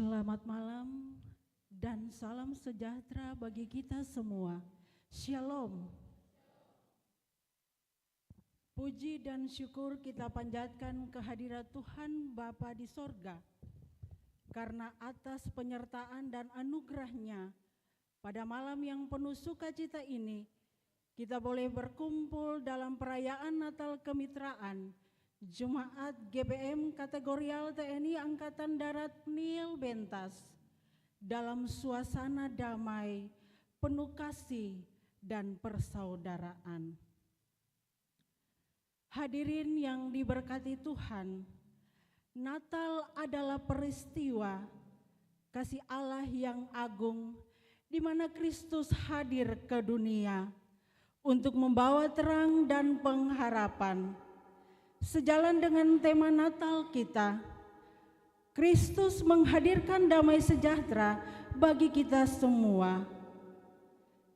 Selamat malam dan salam sejahtera bagi kita semua. Shalom. Puji dan syukur kita panjatkan kehadirat Tuhan Bapa di sorga, karena atas penyertaan dan anugerah-Nya pada malam yang penuh sukacita ini, kita boleh berkumpul dalam perayaan Natal Kemitraan Jemaat GBM Kategorial TNI Angkatan Darat Niel Bentas dalam suasana damai, penuh kasih dan persaudaraan. Hadirin yang diberkati Tuhan, Natal adalah peristiwa kasih Allah yang agung di mana Kristus hadir ke dunia untuk membawa terang dan pengharapan. Sejalan dengan tema Natal kita, Kristus menghadirkan damai sejahtera bagi kita semua.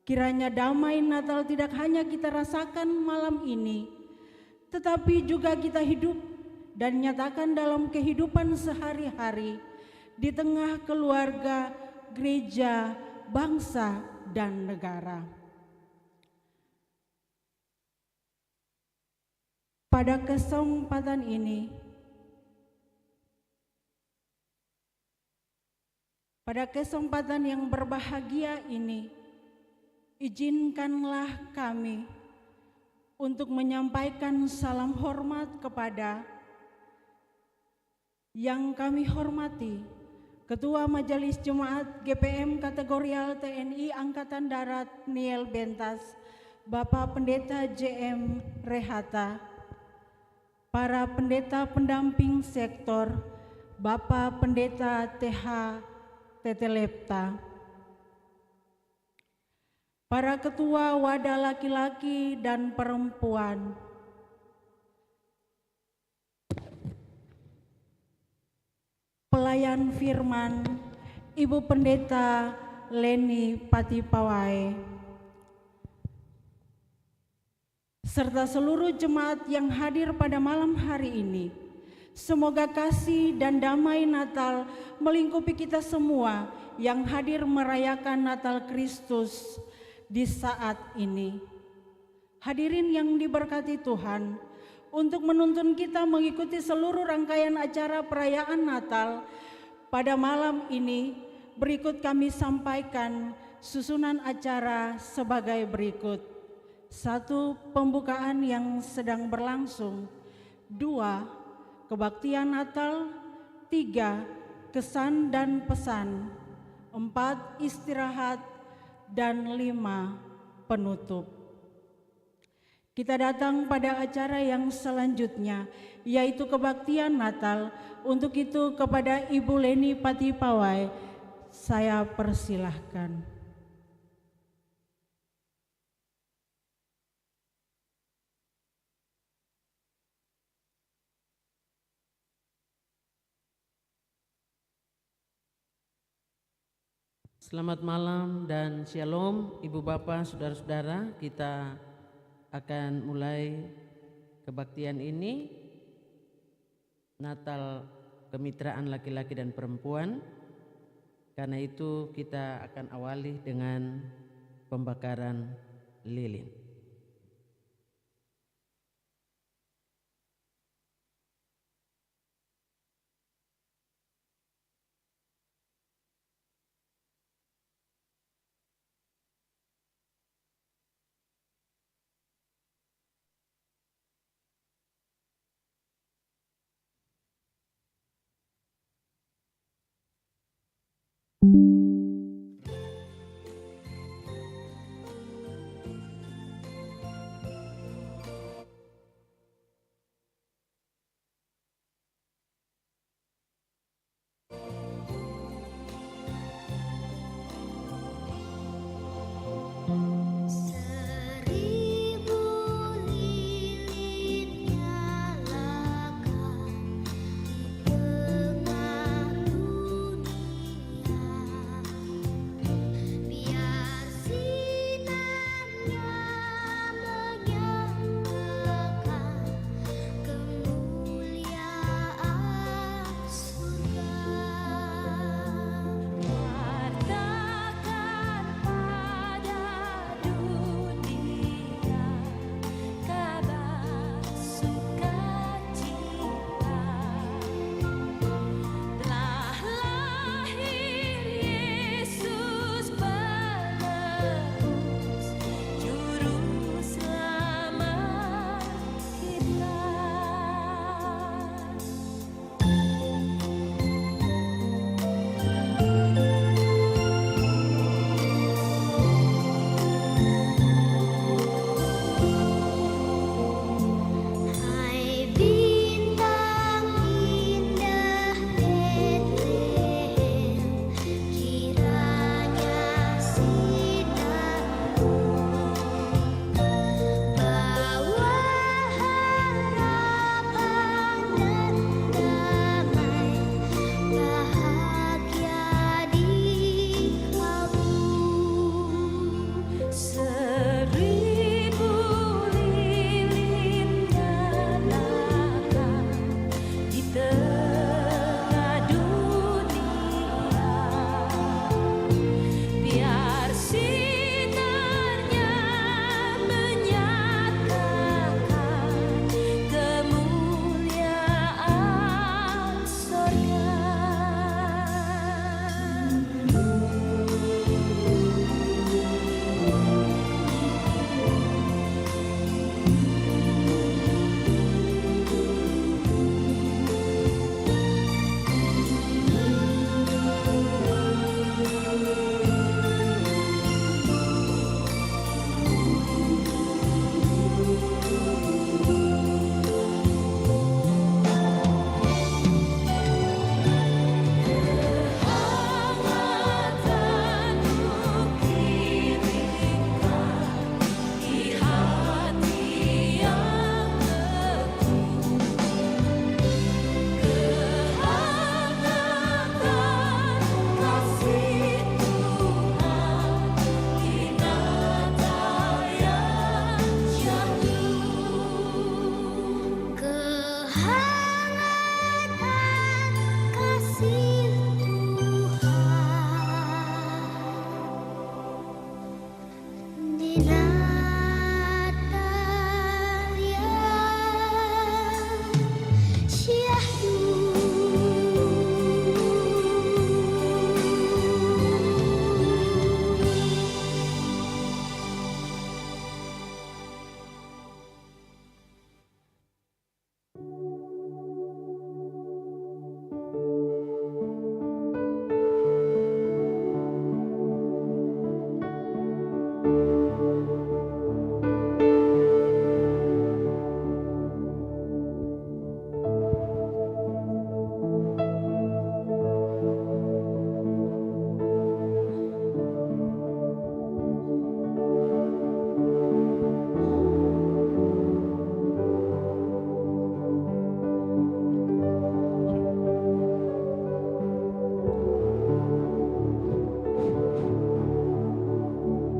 Kiranya damai Natal tidak hanya kita rasakan malam ini, tetapi juga kita hidup dan nyatakan dalam kehidupan sehari-hari di tengah keluarga, gereja, bangsa, dan negara. Pada kesempatan ini, pada kesempatan yang berbahagia ini, izinkanlah kami untuk menyampaikan salam hormat kepada yang kami hormati Ketua Majelis Jemaat GPM Kategorial TNI Angkatan Darat Niel Bentas, Bapak Pendeta JM Rehata, para pendeta pendamping sektor, Bapak Pendeta TH Tetelepta, para ketua wadah laki-laki dan perempuan, pelayan firman, Ibu Pendeta Leni Patipawai, serta seluruh jemaat yang hadir pada malam hari ini. Semoga kasih dan damai Natal melingkupi kita semua yang hadir merayakan Natal Kristus di saat ini. Hadirin yang diberkati Tuhan, untuk menuntun kita mengikuti seluruh rangkaian acara perayaan Natal pada malam ini, berikut kami sampaikan susunan acara sebagai berikut. 1. Pembukaan yang sedang berlangsung. 2. Kebaktian Natal. 3. Kesan dan pesan. 4. Istirahat. Dan 5. Penutup. Kita datang pada acara yang selanjutnya, yaitu kebaktian Natal. Untuk itu kepada Ibu Leni Patipawai, saya persilahkan. Selamat malam dan shalom Ibu Bapak, Saudara-saudara. Kita akan mulai kebaktian ini, Natal Kemitraan Laki-laki dan Perempuan. Karena itu kita akan awali dengan pembakaran lilin.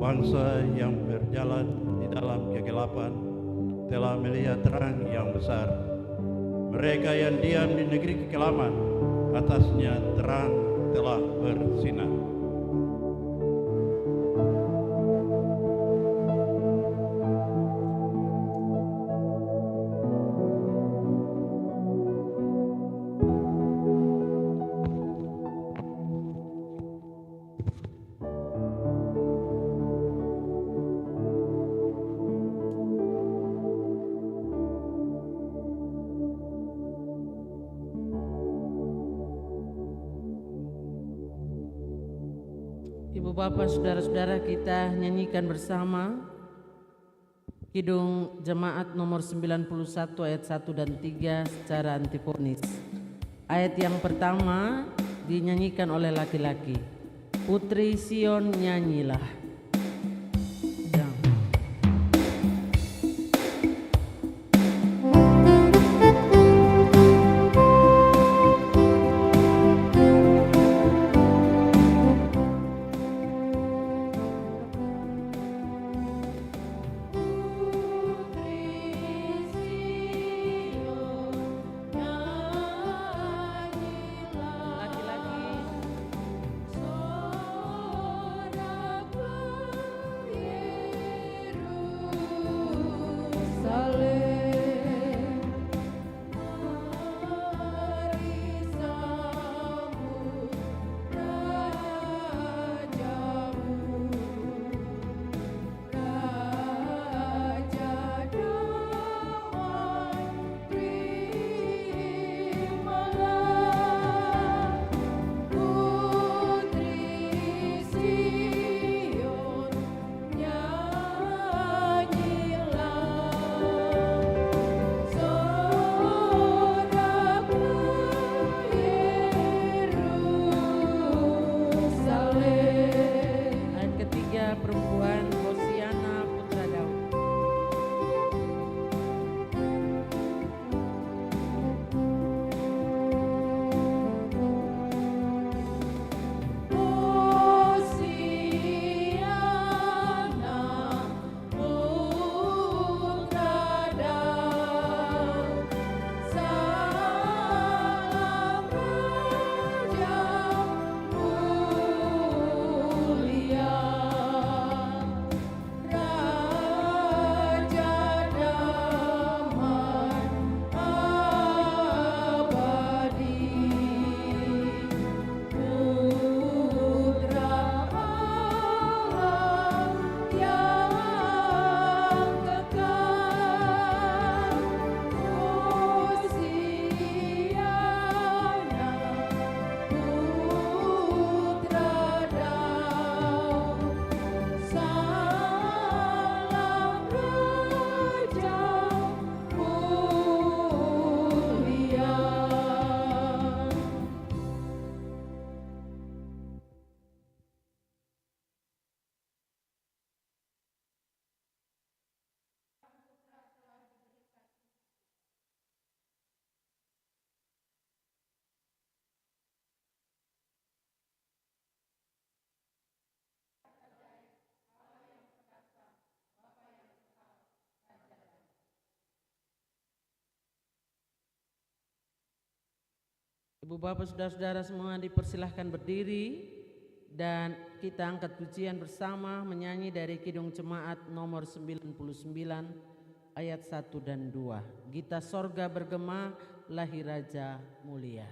Bangsa yang berjalan di dalam kegelapan telah melihat terang yang besar. Mereka yang diam di negeri kekelaman, atasnya terang telah bersinar. Ibu bapak saudara-saudara, kita nyanyikan bersama Kidung Jemaat nomor 91 ayat 1 dan 3 secara antifonis. Ayat yang pertama dinyanyikan oleh laki-laki. Putri Sion nyanyilah. Ibu bapak saudara-saudara semua dipersilahkan berdiri dan kita angkat pujian bersama menyanyi dari Kidung Jemaat nomor 99 ayat 1 dan 2. Gita sorga bergema, lahir Raja mulia.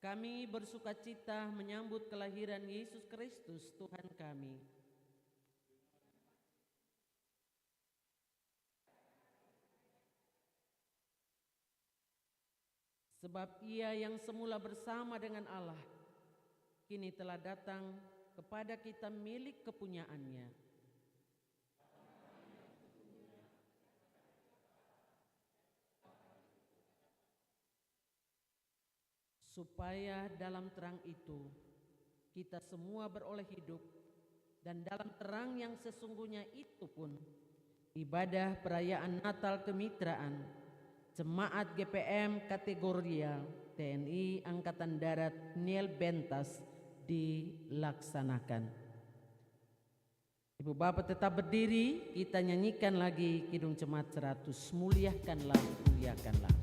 Kami bersukacita menyambut kelahiran Yesus Kristus Tuhan kami. Sebab Ia yang semula bersama dengan Allah, kini telah datang kepada kita milik kepunyaannya. Supaya dalam terang itu kita semua beroleh hidup, dan dalam terang yang sesungguhnya itu pun ibadah perayaan Natal Kemitraan Jemaat GPM Kategoria TNI Angkatan Darat Niel Bentas dilaksanakan. Ibu Bapak tetap berdiri, kita nyanyikan lagi Kidung Jemaat 100, muliakanlah, muliakanlah.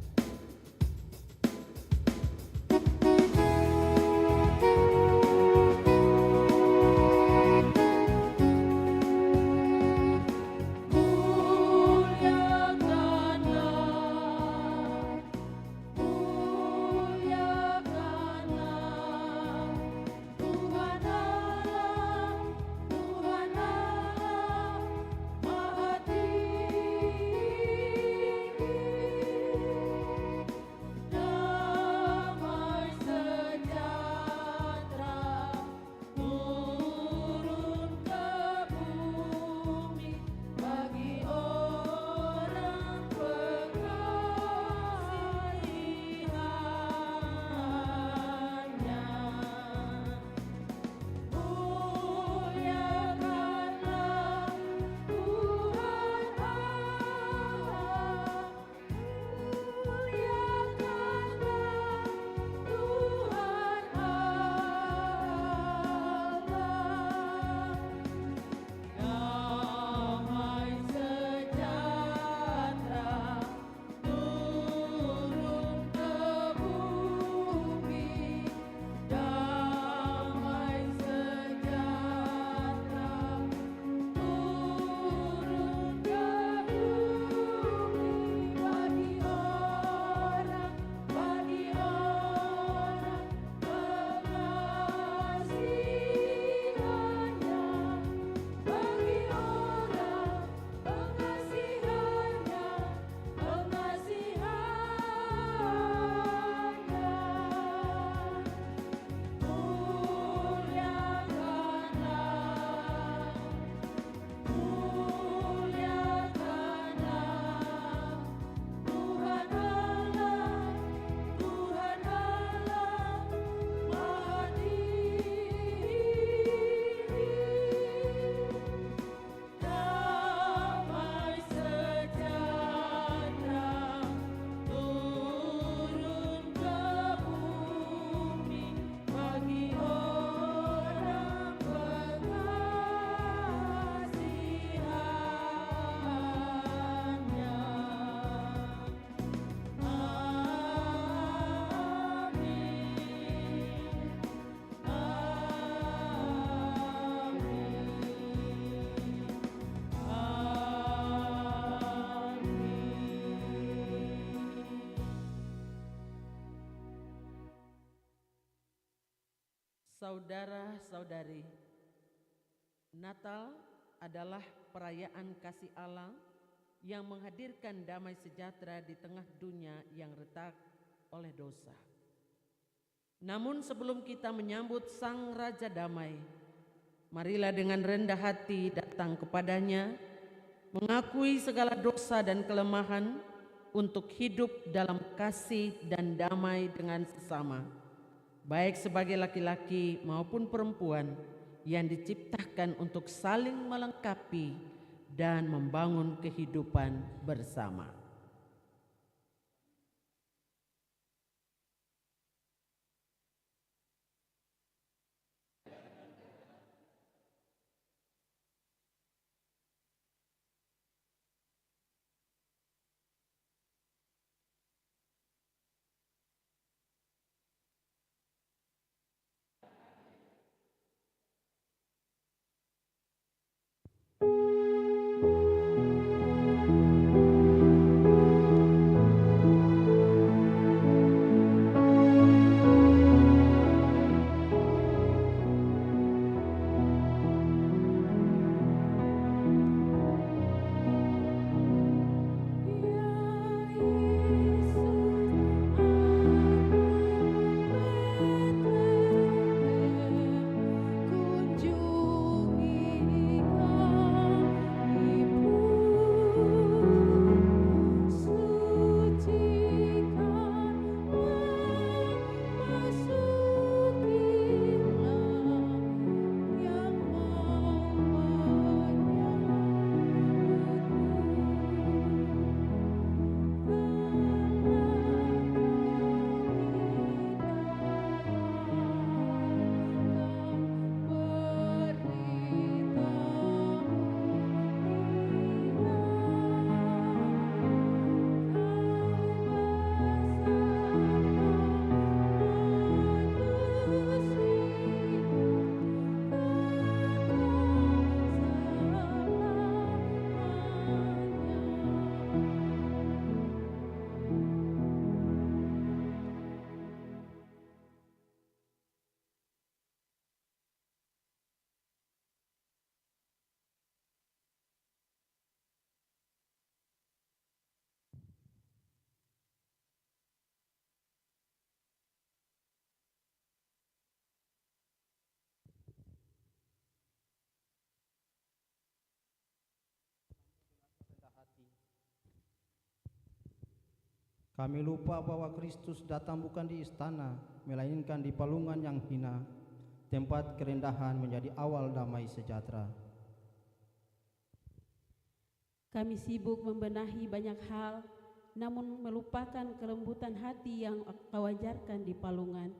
Saudara-saudari, Natal adalah perayaan kasih Allah yang menghadirkan damai sejahtera di tengah dunia yang retak oleh dosa. Namun sebelum kita menyambut Sang Raja Damai, marilah dengan rendah hati datang kepadanya, mengakui segala dosa dan kelemahan untuk hidup dalam kasih dan damai dengan sesama, baik sebagai laki-laki maupun perempuan yang diciptakan untuk saling melengkapi dan membangun kehidupan bersama. Kami lupa bahwa Kristus datang bukan di istana, melainkan di palungan yang hina. Tempat kerendahan menjadi awal damai sejahtera. Kami sibuk membenahi banyak hal, namun melupakan kelembutan hati yang Kau ajarkan di palungan.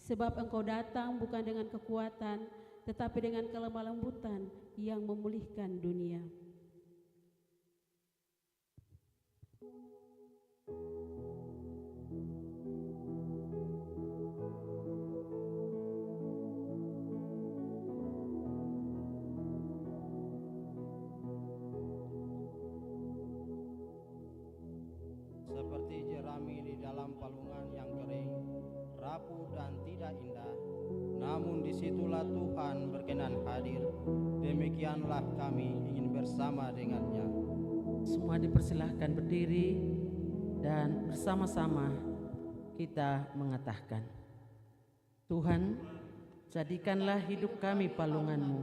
Sebab Engkau datang bukan dengan kekuatan, tetapi dengan kelemah lembutan yang memulihkan dunia. Seperti jerami di dalam palungan yang kering, rapuh dan tidak indah, namun disitulah Tuhan berkenan hadir. Demikianlah kami ingin bersama dengannya. Semua dipersilahkan berdiri dan bersama-sama kita mengatakan, Tuhan, jadikanlah hidup kami palungan-Mu,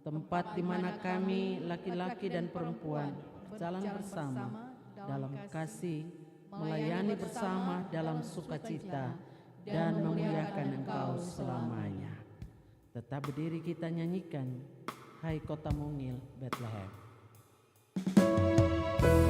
tempat di mana kami, laki-laki dan perempuan, berjalan bersama dalam kasih, melayani bersama dalam sukacita, dan memuliakan Engkau selamanya. Tetap berdiri kita nyanyikan, Hai Kota Mungil, Bethlehem. Bali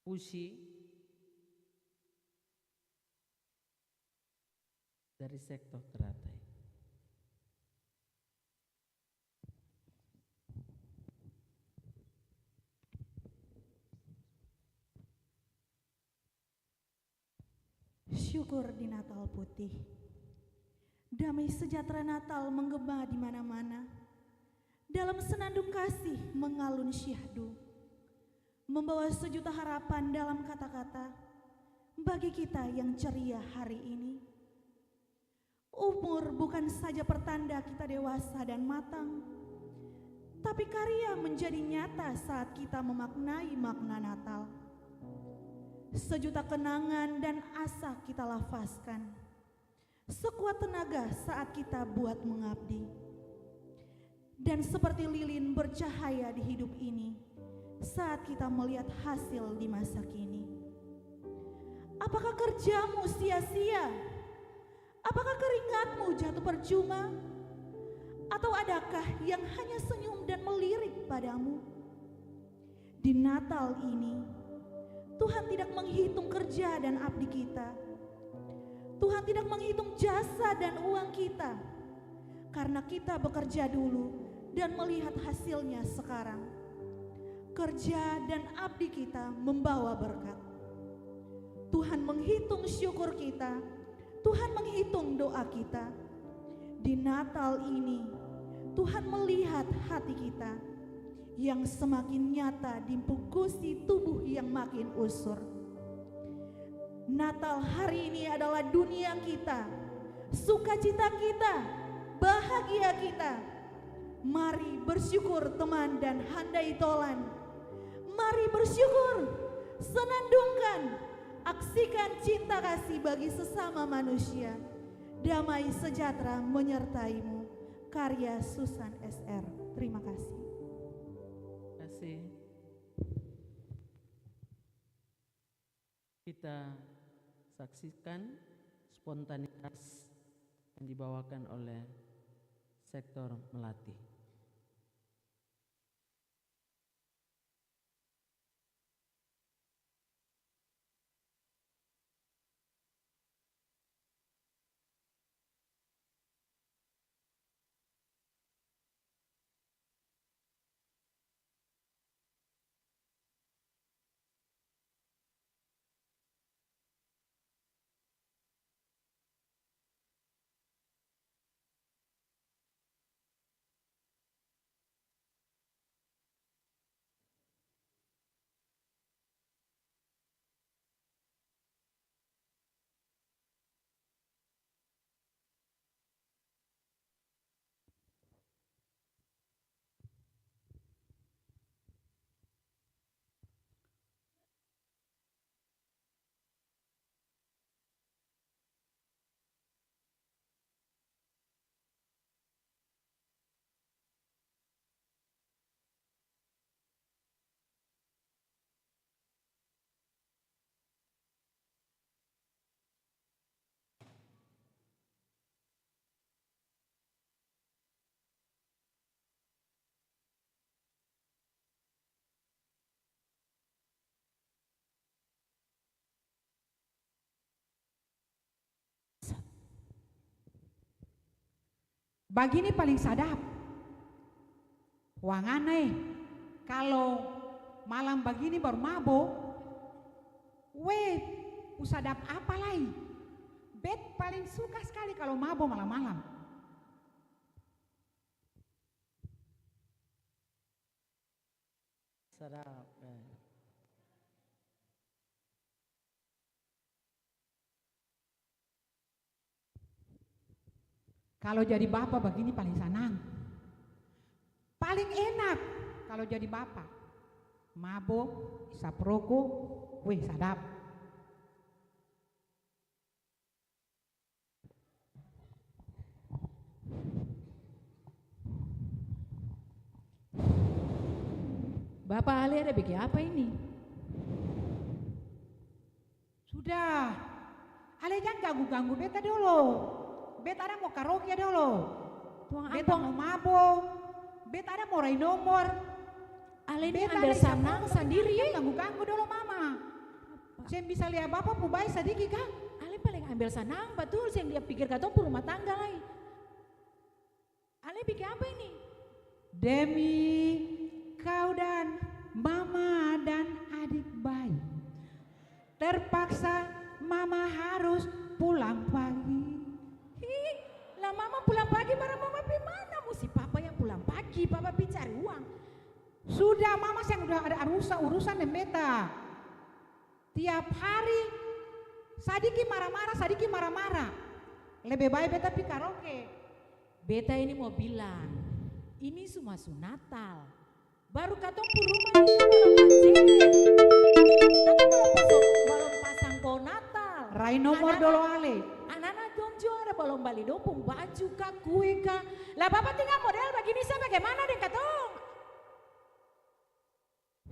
Pusi dari sektor Teratai. Syukur di Natal putih. Damai sejahtera Natal menggema di mana-mana. Dalam senandung kasih mengalun syahdu. Membawa sejuta harapan dalam kata-kata bagi kita yang ceria hari ini. Umur bukan saja pertanda kita dewasa dan matang, tapi karya menjadi nyata saat kita memaknai makna Natal. Sejuta kenangan dan asa kita lafazkan, sekuat tenaga saat kita buat mengabdi. Dan seperti lilin bercahaya di hidup ini saat kita melihat hasil di masa kini. Apakah kerjamu sia-sia? Apakah keringatmu jatuh percuma? Atau adakah yang hanya senyum dan melirik padamu? Di Natal ini, Tuhan tidak menghitung kerja dan abdi kita. Tuhan tidak menghitung jasa dan uang kita. Karena kita bekerja dulu dan melihat hasilnya sekarang. Kerja dan abdi kita membawa berkat. Tuhan menghitung syukur kita. Tuhan menghitung doa kita. Di Natal ini, Tuhan melihat hati kita yang semakin nyata dibungkusi tubuh yang makin usur. Natal hari ini adalah dunia kita, sukacita kita, bahagia kita. Mari bersyukur teman dan handai tolan. Mari bersyukur, senandungkan, aksikan cinta kasih bagi sesama manusia. Damai sejahtera menyertaimu. Karya Susan SR. Terima kasih. Kita saksikan spontanitas yang dibawakan oleh sektor Melati. Begini paling sadap. Wangane kalau malam begini baru mabok. Usadap apa lagi? Bet paling suka sekali kalau mabok malam-malam. Sedap. Kalau jadi bapak begini paling senang. Paling enak kalau jadi bapak. Mabok, isap rokok, sadap. Bapak Ali ada bikin apa ini? Sudah, Ale jangan ganggu-ganggu beta dulu. Beta ada mau karaoke dulu. Tuang Beta mau mabok. Beta ada mau raih nomor. Ale ini Beta ambil ada sanang isap rokok, sendiri. Ganggu-ganggu dulu mama. Saya bisa lihat bapak pu bayi sadiki kah? Ale paling ambil sanang betul yang dia pikir katong pu rumah tangga lai. Ale bikin apa ini? Demi kau dan mama dan adik bayi, terpaksa mama harus pulang pagi. Ih, lah mama pulang pagi barang mama pi mana? Mesti papa yang pulang pagi, papa pi cari uang. Sudah mama yang udah ada urusan dan beta. Tiap hari sadiki marah-marah. Lebih baik beta pi karaoke. Beta ini mau bilang, ini semua Natal. Baru katong pu rumah ini belum pasang pohon Natal. Rai nomor dolo ale. Anak-anak dong juga ada belum bali dopung baju kah, kue kah. Lah bapak tinggal model begini saya bagaimana deh katong?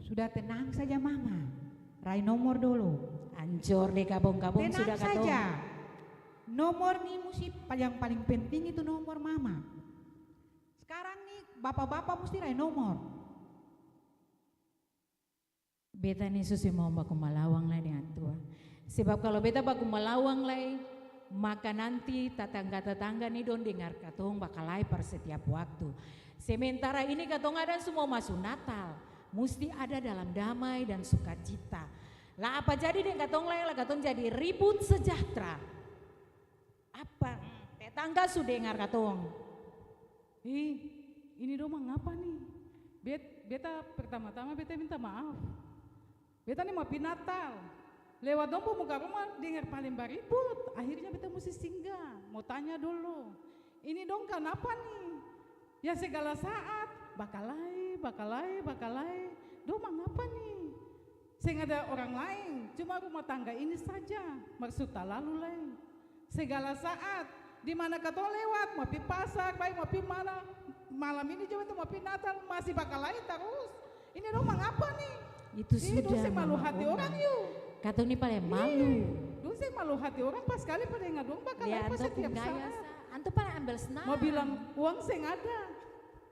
Sudah tenang saja mama. Rai nomor dulu. Ancur deh kabung-kabung Tenang sudah katong. saja. Nomor nih mesti yang paling penting itu nomor mama. Sekarang nih bapak-bapak mesti rai nomor. Beta nih susi mau baku malawang lah dengan tua. Sebab kalau beta baku malawang lah, maka nanti tetangga-tetangga nih don dengar katong bakalai per setiap waktu. Sementara ini katong ada semua masuk Natal, mesti ada dalam damai dan sukacita. Lah apa jadi dengan katong lah katong jadi ribut sejahtera. Apa? Tetangga sudah dengar katong. Ini dong ngapa nih? Beta pertama-tama beta minta maaf. Beta nih mau pi Natal. Lewat dong muka rumah dengar paling baribut. Akhirnya beta mesti singgah. Mau tanya dulu. Ini dong kenapa nih? Ya segala saat bakalai. Dong ngapa nih? Saya ada orang lain. Cuma rumah tangga ini saja. Maksud tak lalu lain. Segala saat di mana katong lewat mau pi pasar, baik mau pi mana. Malam ini juga tuh mau pi Natal masih bakalai terus. Ini dong ngapa nih? Itu sudah saya malu hati orang yuk. Katong ini paling malu. Dulu saya malu hati orang pas sekali pada ngadong bakal Ya apa anto setiap gaya saat. anto paling ambil senang. Mau bilang uang saya nggak ada.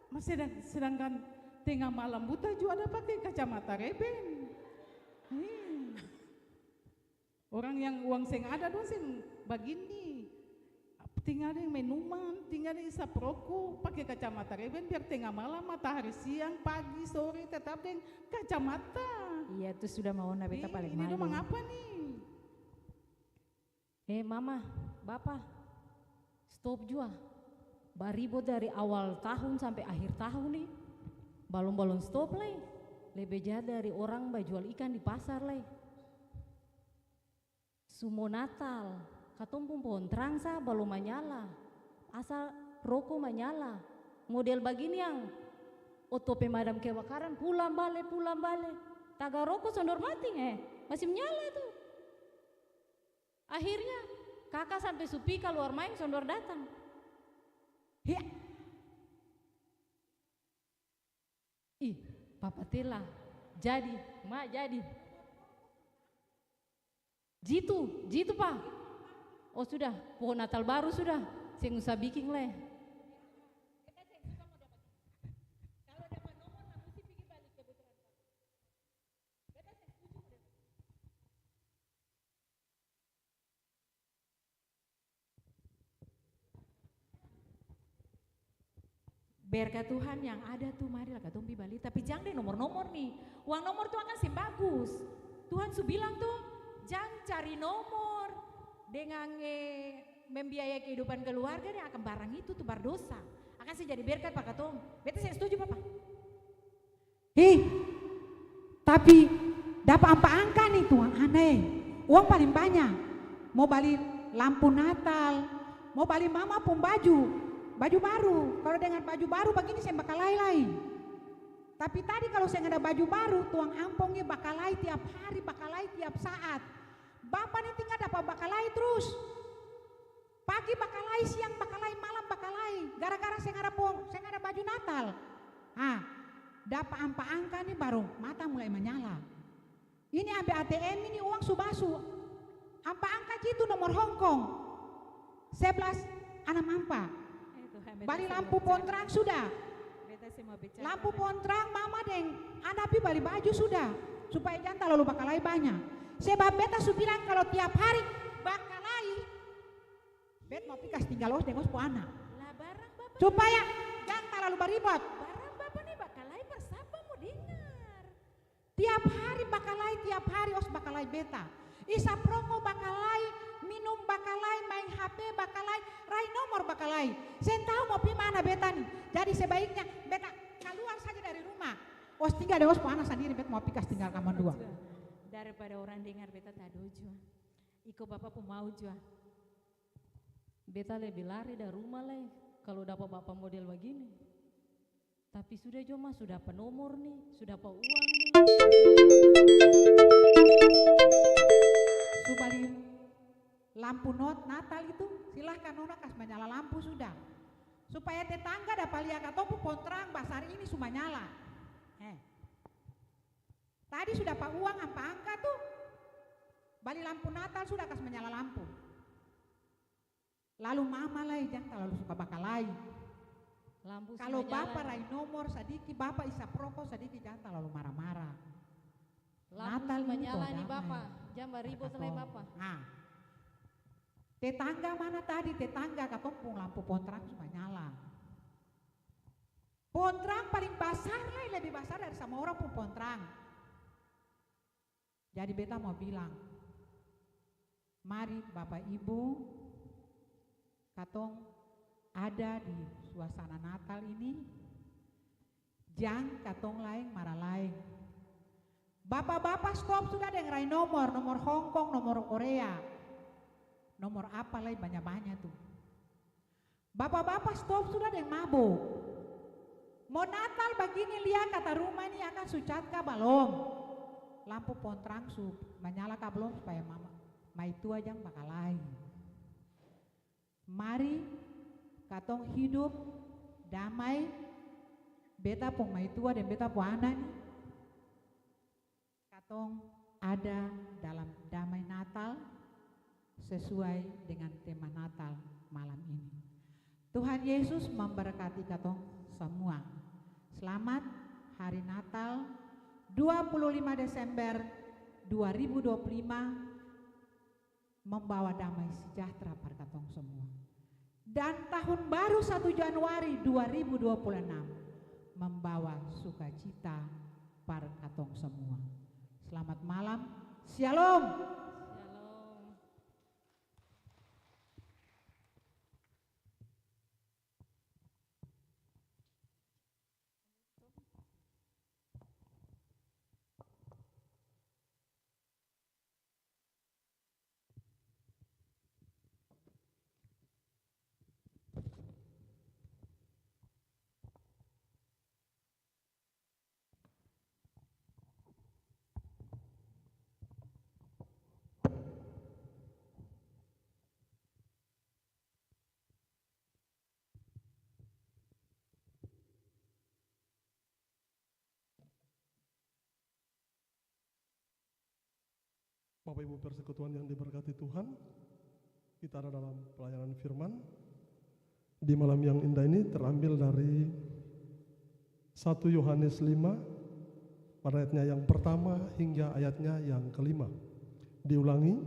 Masih sedangkan tengah malam buta juga ada pakai kacamata reben. Orang yang uang saya nggak ada dong saya begini. Tinggal yang minuman, tinggal yang isap rokok, pakai kacamata reben biar tengah malam, matahari siang, pagi, sore tetap dengan kacamata. Iya itu sudah mau beta paling Ini malu. dong apa nih? Mama, bapak, stop juga. Baribo dari awal tahun sampai akhir tahun nih, balon-balon stop lah. Lebih jahat dari orang jual ikan di pasar lah. Sumo Natal, katong pun pohon terang sah belum menyala. Asal rokok menyala. Model begini yang oto pemadam kebakaran pulang balik. Taga rokok sondor mati masih menyala tuh. Akhirnya kakak sampai supi keluar main sondor datang. Ya. Ih, papa tela. Jadi, mak jadi. Jitu pak. Oh sudah, pohon Natal baru sudah. Saya usah bikin leh. Berkat Tuhan yang ada tuh marilah katong pi Bali, tapi jangan deh nomor-nomor nih. Uang nomor tuh akan sih bagus. Tuhan su bilang tuh, jangan cari nomor dengan membiayai kehidupan keluarga yang akan barang itu tuh berdosa. Akan sih jadi berkat Pak Katong. Beta saya setuju Papa. Tapi dapat apa angka nih tuang aneh. Uang paling banyak. Mau beli lampu Natal, mau beli mama pun baju baru. Kalau dengan baju baru begini saya bakal lain. Tapi tadi kalau saya nggak ada baju baru, tuang ampongnya bakalai tiap hari, bakalai tiap saat. Bapak nih tinggal dapat bakalai terus. Pagi bakalai, siang bakalai, malam bakalai. Gara-gara saya nggak ada baju Natal. Dapat ampa angka nih baru mata mulai menyala. Ini ambil ATM ini uang subasu. Ampa angka itu nomor Hongkong. 11 anak ampa. Bali lampu pohon terang sudah. Lampu pohon terang mama deng hadapi bali baju sudah. Supaya jangan terlalu bakalai banyak. Sebab beta su bilang kalau tiap hari bakalai, bet mau pikas tinggal os dengos po anak. Lah barang Bapak. Supaya jangan terlalu beribot. Barang Bapak nih bakalai bersapa mau dengar. Tiap hari os bakalai beta. Isa prongo bakalai, minum bakalai, main HP bakalai, rai nomor bakalai. Sen tahu mau pi mana beta nih. Jadi sebaiknya beta keluar saja dari rumah. Os tinggal os po anak sendiri, beta mau pikas tinggal kamar dua. Daripada orang dengar beta tak dojo. Iko Bapak pun mau jua. Beta lebih lari dari rumah lah kalau dapat bapak model begini. Tapi sudah Joma, sudah apa nomor nih, sudah apa uang nih. Su balik lampu Natal itu silahkan nona kas menyala lampu sudah. Supaya tetangga dapat lihat atau pontrang basar ini semua nyala. Tadi sudah pak uang apa angka tuh. Balik lampu Natal sudah kas menyala lampu. Lalu mama lah jangan terlalu suka bakalai. Lampu Kalau sudah bapak nyala. rai nomor sadiki, bapak isap rokok sadiki jangan terlalu marah-marah. Lampu Natal ini menyala kok nih damai. bapak, jangan ribut lah bapak. Nah, tetangga mana tadi tetangga katompung lampu pontrang semua nyala. Pontrang paling besar lah, lebih besar dari sama orang pun pontrang. Jadi beta mau bilang, mari Bapak Ibu, katong ada di suasana Natal ini, jangan katong lain marah lain. Bapak-bapak stop sudah dengan rai nomor Hong Kong, nomor Korea, nomor apa lain banyak-banyak tuh. Bapak-bapak stop sudah dengan mabuk. Mau Natal begini lihat kata rumah ini akan sucatka balom. Lampu pontrang su menyala belum supaya mama itu aja bakal lain. Mari katong hidup damai. Beta pun maitua dan beta pun anak nih. Katong ada dalam damai Natal sesuai dengan tema Natal malam ini. Tuhan Yesus memberkati katong semua. Selamat hari Natal 25 Desember 2025 membawa damai sejahtera pada katong semua. Dan tahun baru 1 Januari 2026 membawa sukacita pada katong semua. Selamat malam. Shalom. Shalom. Bapak Ibu persekutuan yang diberkati Tuhan, kita ada dalam pelayanan firman. Di malam yang indah ini terambil dari 1 Yohanes 5 pada ayatnya yang pertama hingga ayatnya yang kelima. Diulangi,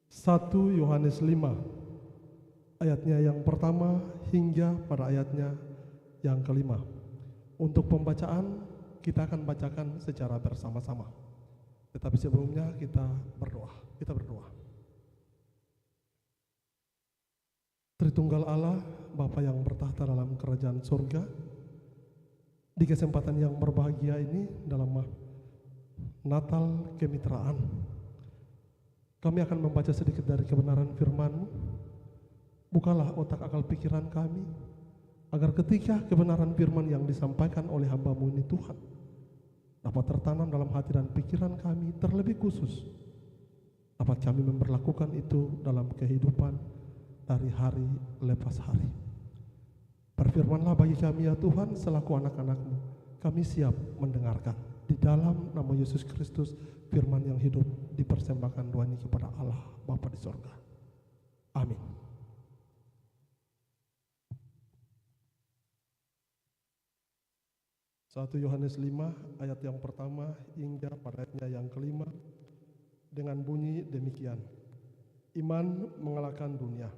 1 Yohanes 5 ayatnya yang pertama hingga pada ayatnya yang kelima. Untuk pembacaan kita akan bacakan secara bersama-sama. Tetapi sebelumnya kita berdoa. Tritunggal Allah, Bapa yang bertahta dalam kerajaan surga, di kesempatan yang berbahagia ini dalam Natal kemitraan, kami akan membaca sedikit dari kebenaran firman-Mu. Bukalah otak akal pikiran kami, agar ketika kebenaran firman yang disampaikan oleh hamba-Mu ini Tuhan, dapat tertanam dalam hati dan pikiran kami, terlebih khusus dapat kami memperlakukan itu dalam kehidupan dari hari lepas hari. Berfirmanlah bagi kami ya Tuhan, selaku anak-anak-Mu, kami siap mendengarkan. Di dalam nama Yesus Kristus, firman yang hidup dipersembahkan doa ini kepada Allah Bapa di sorga. Amin. Satu Yohanes 5 ayat yang pertama hingga pada ayatnya yang kelima dengan bunyi demikian. Iman mengalahkan dunia.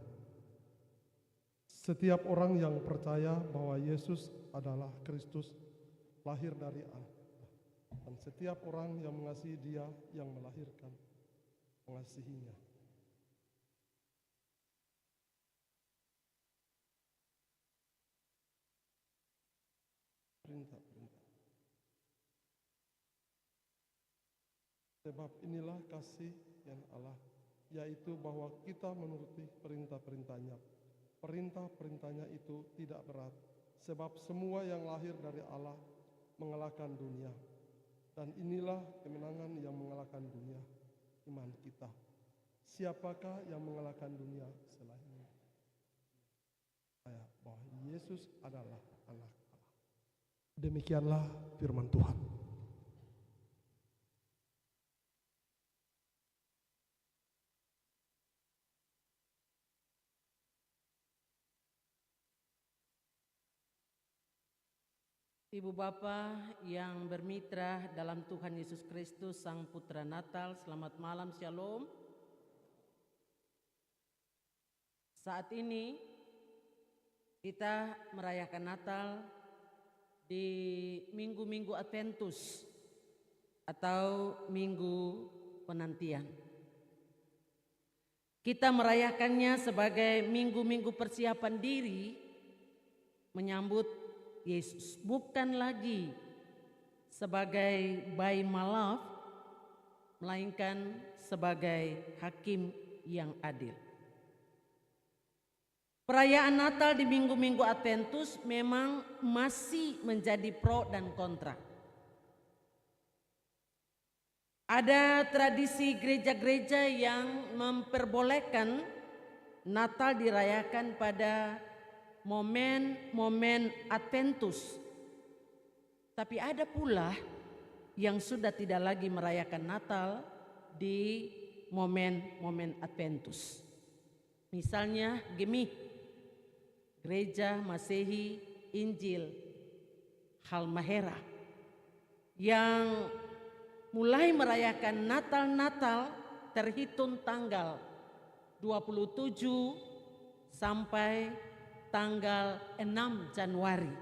Setiap orang yang percaya bahwa Yesus adalah Kristus lahir dari Allah. Dan setiap orang yang mengasihi Dia yang melahirkan, mengasihinya. Perintah-perintah. Sebab inilah kasih yang Allah, yaitu bahwa kita menuruti perintah-perintahnya. Perintah-perintahnya itu tidak berat, sebab semua yang lahir dari Allah mengalahkan dunia. Dan inilah kemenangan yang mengalahkan dunia, iman kita. Siapakah yang mengalahkan dunia selain saya, bahwa Yesus adalah anak Allah. Demikianlah firman Tuhan. Ibu Bapa yang bermitra dalam Tuhan Yesus Kristus Sang Putra Natal, selamat malam, Shalom. Saat ini kita merayakan Natal di minggu-minggu Adventus atau minggu penantian. Kita merayakannya sebagai minggu-minggu persiapan diri menyambut Yesus, bukan lagi sebagai bayi malaf, melainkan sebagai hakim yang adil. Perayaan Natal di minggu-minggu Adventus memang masih menjadi pro dan kontra. Ada tradisi gereja-gereja yang memperbolehkan Natal dirayakan pada momen-momen Adventus. Tapi ada pula yang sudah tidak lagi merayakan Natal di momen-momen Adventus. Misalnya GEMI, Gereja Masehi Injil Halmahera, yang mulai merayakan Natal terhitung tanggal 27 sampai tanggal 6 Januari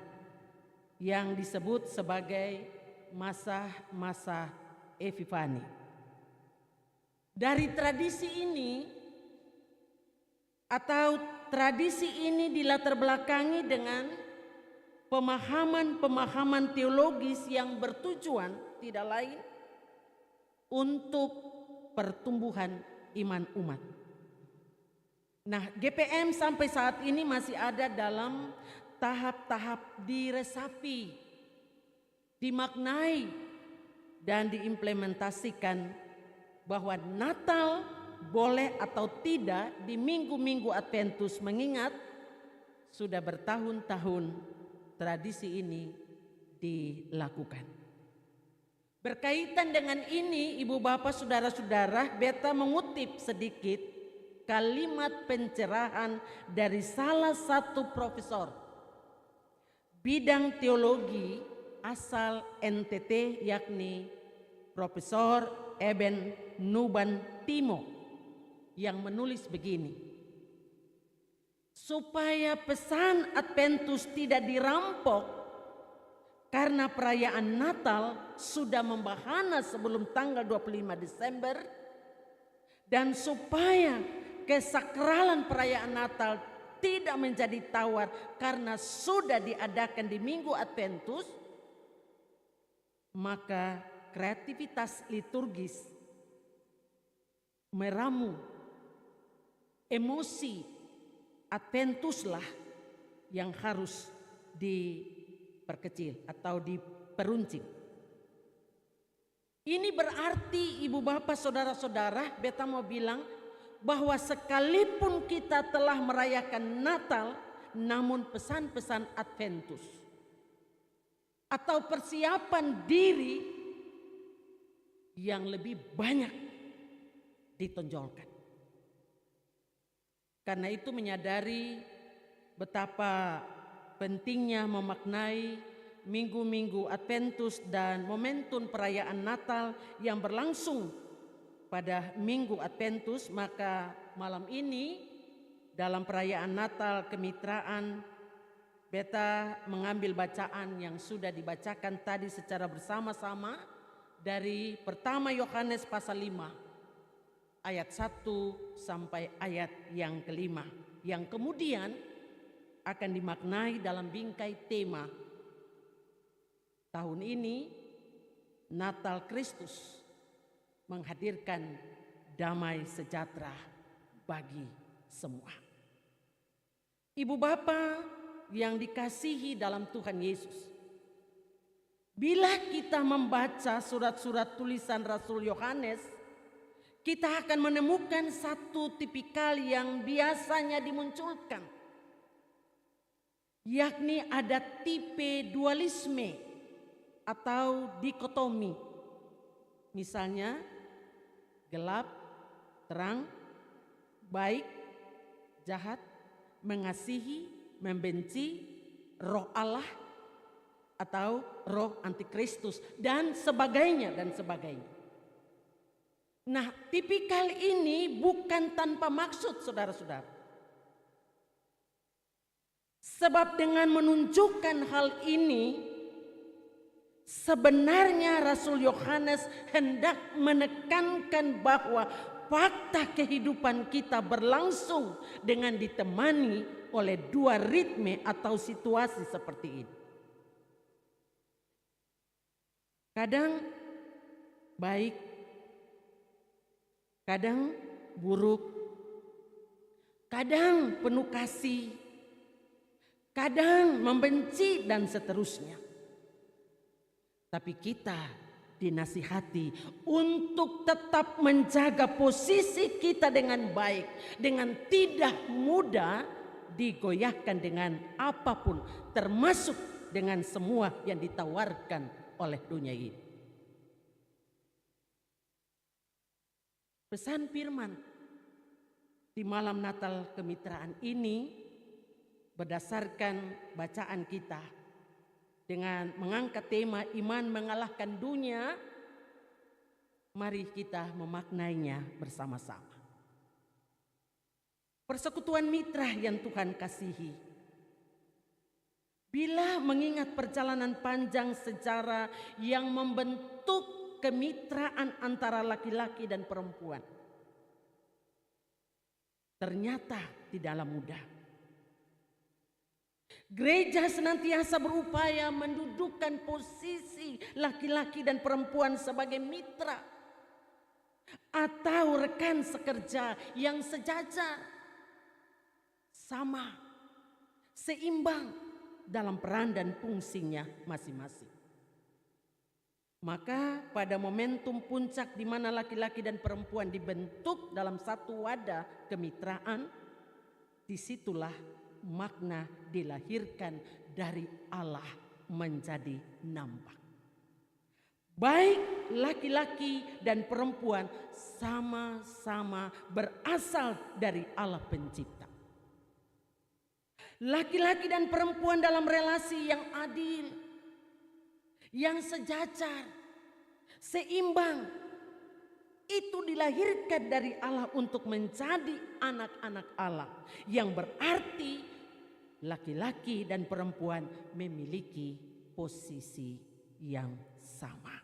yang disebut sebagai masa-masa Epifani. Dari tradisi ini atau tradisi ini dilatar belakangi dengan pemahaman-pemahaman teologis yang bertujuan tidak lain untuk pertumbuhan iman umat. Nah, GPM sampai saat ini masih ada dalam tahap-tahap diresapi, dimaknai, dan diimplementasikan bahwa Natal boleh atau tidak di minggu-minggu Adventus, mengingat sudah bertahun-tahun tradisi ini dilakukan. Berkaitan dengan ini, Ibu Bapak Saudara-saudara, beta mengutip sedikit kalimat pencerahan dari salah satu profesor bidang teologi asal NTT, yakni Profesor Eben Nuban Timo, yang menulis begini: supaya pesan Adventus tidak dirampok karena perayaan Natal sudah membahana sebelum tanggal 25 Desember, dan supaya kesakralan perayaan Natal tidak menjadi tawar karena sudah diadakan di minggu Adventus, maka kreativitas liturgis meramu emosi Adventuslah yang harus diperkecil atau diperuncing. Ini berarti, Ibu Bapak Saudara-saudara, beta mau bilang bahwa sekalipun kita telah merayakan Natal, namun pesan-pesan Adventus atau persiapan diri yang lebih banyak ditonjolkan. Karena itu menyadari betapa pentingnya memaknai minggu-minggu Adventus dan momentum perayaan Natal yang berlangsung pada Minggu Adventus, maka malam ini dalam perayaan Natal Kemitraan, beta mengambil bacaan yang sudah dibacakan tadi secara bersama-sama dari pertama Yohanes pasal 5 ayat 1 sampai ayat yang kelima, yang kemudian akan dimaknai dalam bingkai tema tahun ini, Natal Kristus menghadirkan damai sejahtera bagi semua. Ibu bapa yang dikasihi dalam Tuhan Yesus, bila kita membaca surat-surat tulisan Rasul Yohanes, kita akan menemukan satu tipikal yang biasanya dimunculkan, yakni ada tipe dualisme atau dikotomi. Misalnya gelap, terang, baik, jahat, mengasihi, membenci, roh Allah atau roh antikristus dan sebagainya dan sebagainya. Nah, tipikal ini bukan tanpa maksud, saudara-saudara. Sebab dengan menunjukkan hal ini, sebenarnya Rasul Yohanes hendak menekankan bahwa fakta kehidupan kita berlangsung dengan ditemani oleh dua ritme atau situasi seperti ini. Kadang baik, kadang buruk, kadang penuh kasih, kadang membenci dan seterusnya. Tapi kita dinasihati untuk tetap menjaga posisi kita dengan baik, dengan tidak mudah digoyahkan dengan apapun, termasuk dengan semua yang ditawarkan oleh dunia ini. Pesan firman di malam Natal Kemitraan ini berdasarkan bacaan kita dengan mengangkat tema iman mengalahkan dunia. Mari kita memaknainya bersama-sama. Persekutuan mitra yang Tuhan kasihi, bila mengingat perjalanan panjang sejarah yang membentuk kemitraan antara laki-laki dan perempuan, ternyata tidaklah mudah. Gereja senantiasa berupaya mendudukkan posisi laki-laki dan perempuan sebagai mitra atau rekan sekerja yang sejajar, sama, seimbang dalam peran dan fungsinya masing-masing. Maka pada momentum puncak di mana laki-laki dan perempuan dibentuk dalam satu wadah kemitraan, disitulah makna dilahirkan dari Allah menjadi nampak. Baik laki-laki dan perempuan sama-sama berasal dari Allah pencipta. Laki-laki dan perempuan dalam relasi yang adil, yang sejajar, seimbang, itu dilahirkan dari Allah untuk menjadi anak-anak Allah, yang berarti laki-laki dan perempuan memiliki posisi yang sama.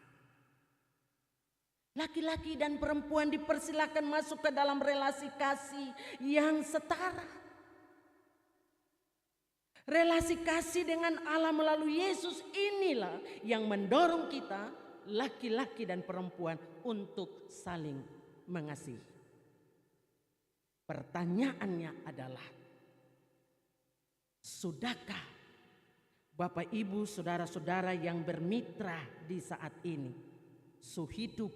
Laki-laki dan perempuan dipersilakan masuk ke dalam relasi kasih yang setara. Relasi kasih dengan Allah melalui Yesus inilah yang mendorong kita, laki-laki dan perempuan, untuk saling mengasihi. Pertanyaannya adalah, sudahkah Bapak Ibu saudara-saudara yang bermitra di saat ini sehidup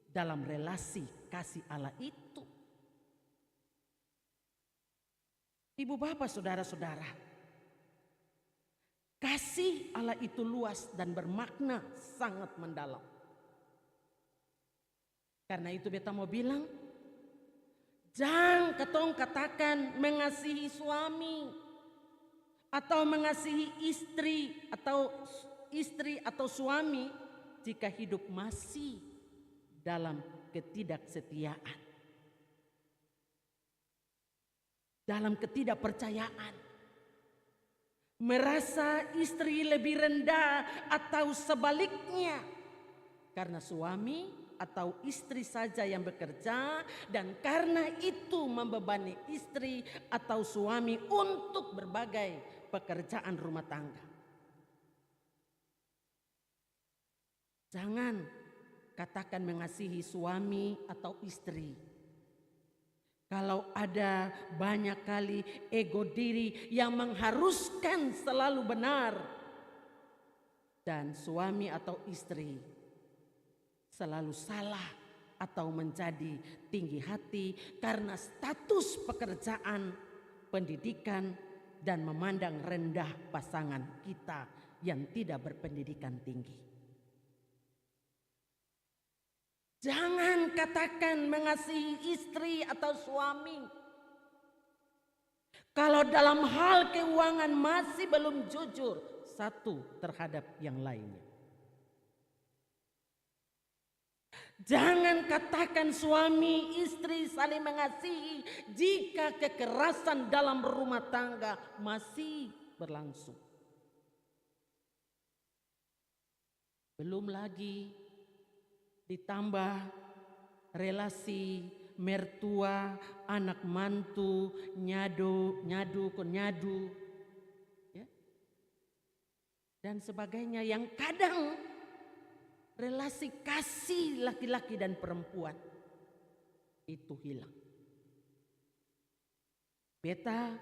dalam relasi kasih Allah itu? Ibu bapak saudara-saudara, kasih Allah itu luas dan bermakna sangat mendalam. Karena itu beta mau bilang, jangan ketong katakan mengasihi suami atau mengasihi istri atau suami jika hidup masih dalam ketidaksetiaan, dalam ketidakpercayaan, merasa istri lebih rendah atau sebaliknya karena suami atau istri saja yang bekerja, dan karena itu membebani istri atau suami untuk berbagai pekerjaan rumah tangga. Jangan katakan mengasihi suami atau istri kalau ada banyak kali ego diri yang mengharuskan selalu benar, dan suami atau istri selalu salah atau menjadi tinggi hati karena status pekerjaan, pendidikan, dan memandang rendah pasangan kita yang tidak berpendidikan tinggi. Jangan katakan mengasihi istri atau suami kalau dalam hal keuangan masih belum jujur satu terhadap yang lainnya. Jangan katakan suami istri saling mengasihi jika kekerasan dalam rumah tangga masih berlangsung. Belum lagi ditambah relasi mertua, anak mantu, nyadu, ya, dan sebagainya yang kadang relasi kasih laki-laki dan perempuan itu hilang. Beta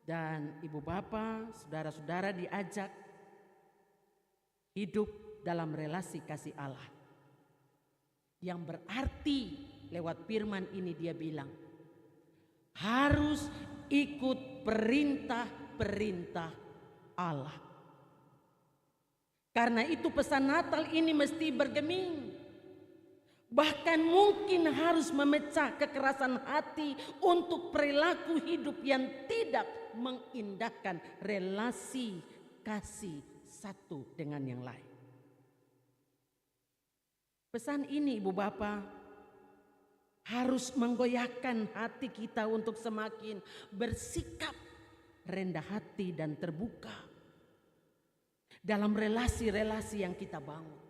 dan ibu bapak, saudara-saudara diajak hidup dalam relasi kasih Allah. Yang berarti lewat firman ini dia bilang harus ikut perintah-perintah Allah. Karena itu pesan Natal ini mesti bergeming. Bahkan mungkin harus memecah kekerasan hati untuk perilaku hidup yang tidak mengindahkan relasi kasih satu dengan yang lain. Pesan ini ibu bapak harus menggoyahkan hati kita untuk semakin bersikap rendah hati dan terbuka dalam relasi-relasi yang kita bangun.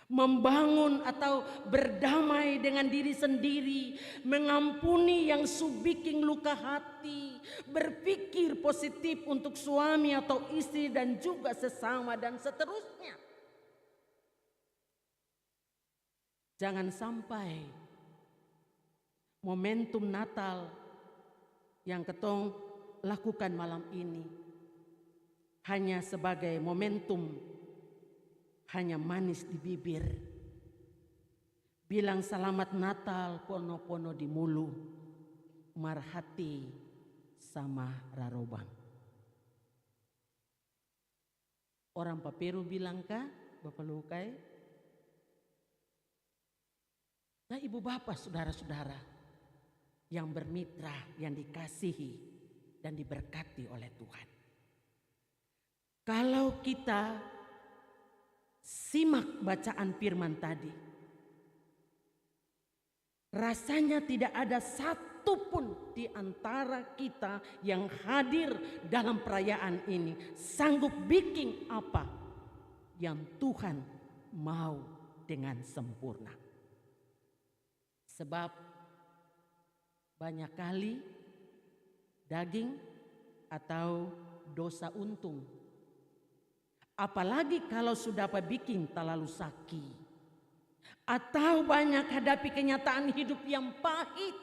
Membangun atau berdamai dengan diri sendiri, mengampuni yang bikin luka hati, berpikir positif untuk suami atau istri dan juga sesama dan seterusnya. Jangan sampai momentum Natal yang ketong lakukan malam ini hanya sebagai momentum, hanya manis di bibir. Bilang selamat Natal pono-pono di mulu, marhati sama rarobang. Orang Paperu bilang kah, Bapak Lukai? Nah ibu bapak saudara-saudara yang bermitra, yang dikasihi dan diberkati oleh Tuhan. Kalau kita simak bacaan firman tadi, rasanya tidak ada satupun di antara kita yang hadir dalam perayaan ini sanggup bikin apa yang Tuhan mau dengan sempurna. Sebab banyak kali daging atau dosa untung. Apalagi kalau sudah bikin terlalu sakit. Atau banyak hadapi kenyataan hidup yang pahit.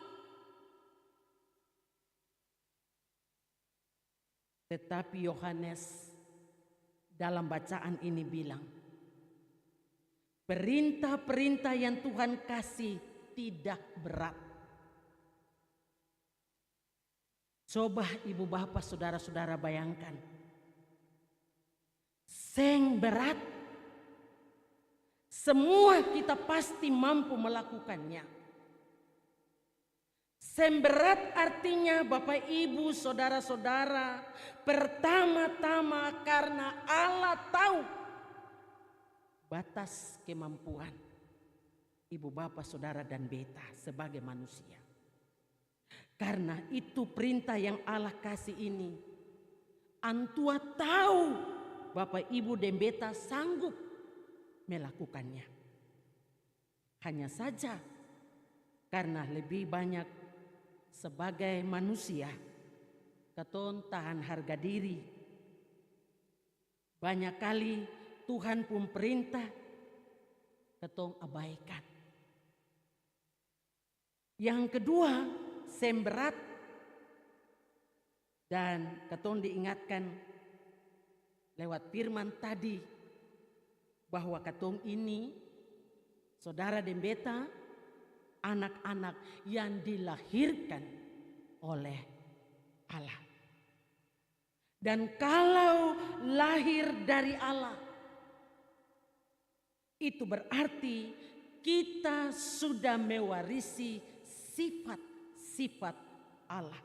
Tetapi Yohanes dalam bacaan ini bilang, perintah-perintah yang Tuhan kasih tidak berat. Coba ibu bapak saudara-saudara bayangkan. Seng berat. Semua kita pasti mampu melakukannya. Seng berat artinya bapak ibu saudara-saudara, pertama-tama karena Allah tahu batas kemampuan ibu bapak, saudara dan beta sebagai manusia. Karena itu perintah yang Allah kasih ini, antua tahu bapak ibu dan beta sanggup melakukannya. Hanya saja karena lebih banyak sebagai manusia katong tahan harga diri. Banyak kali Tuhan pun perintah katong abaikan. Yang kedua, semberat, dan katong diingatkan lewat firman tadi bahwa katong ini saudara dan beta anak-anak yang dilahirkan oleh Allah. Dan kalau lahir dari Allah, itu berarti kita sudah mewarisi sifat-sifat Allah.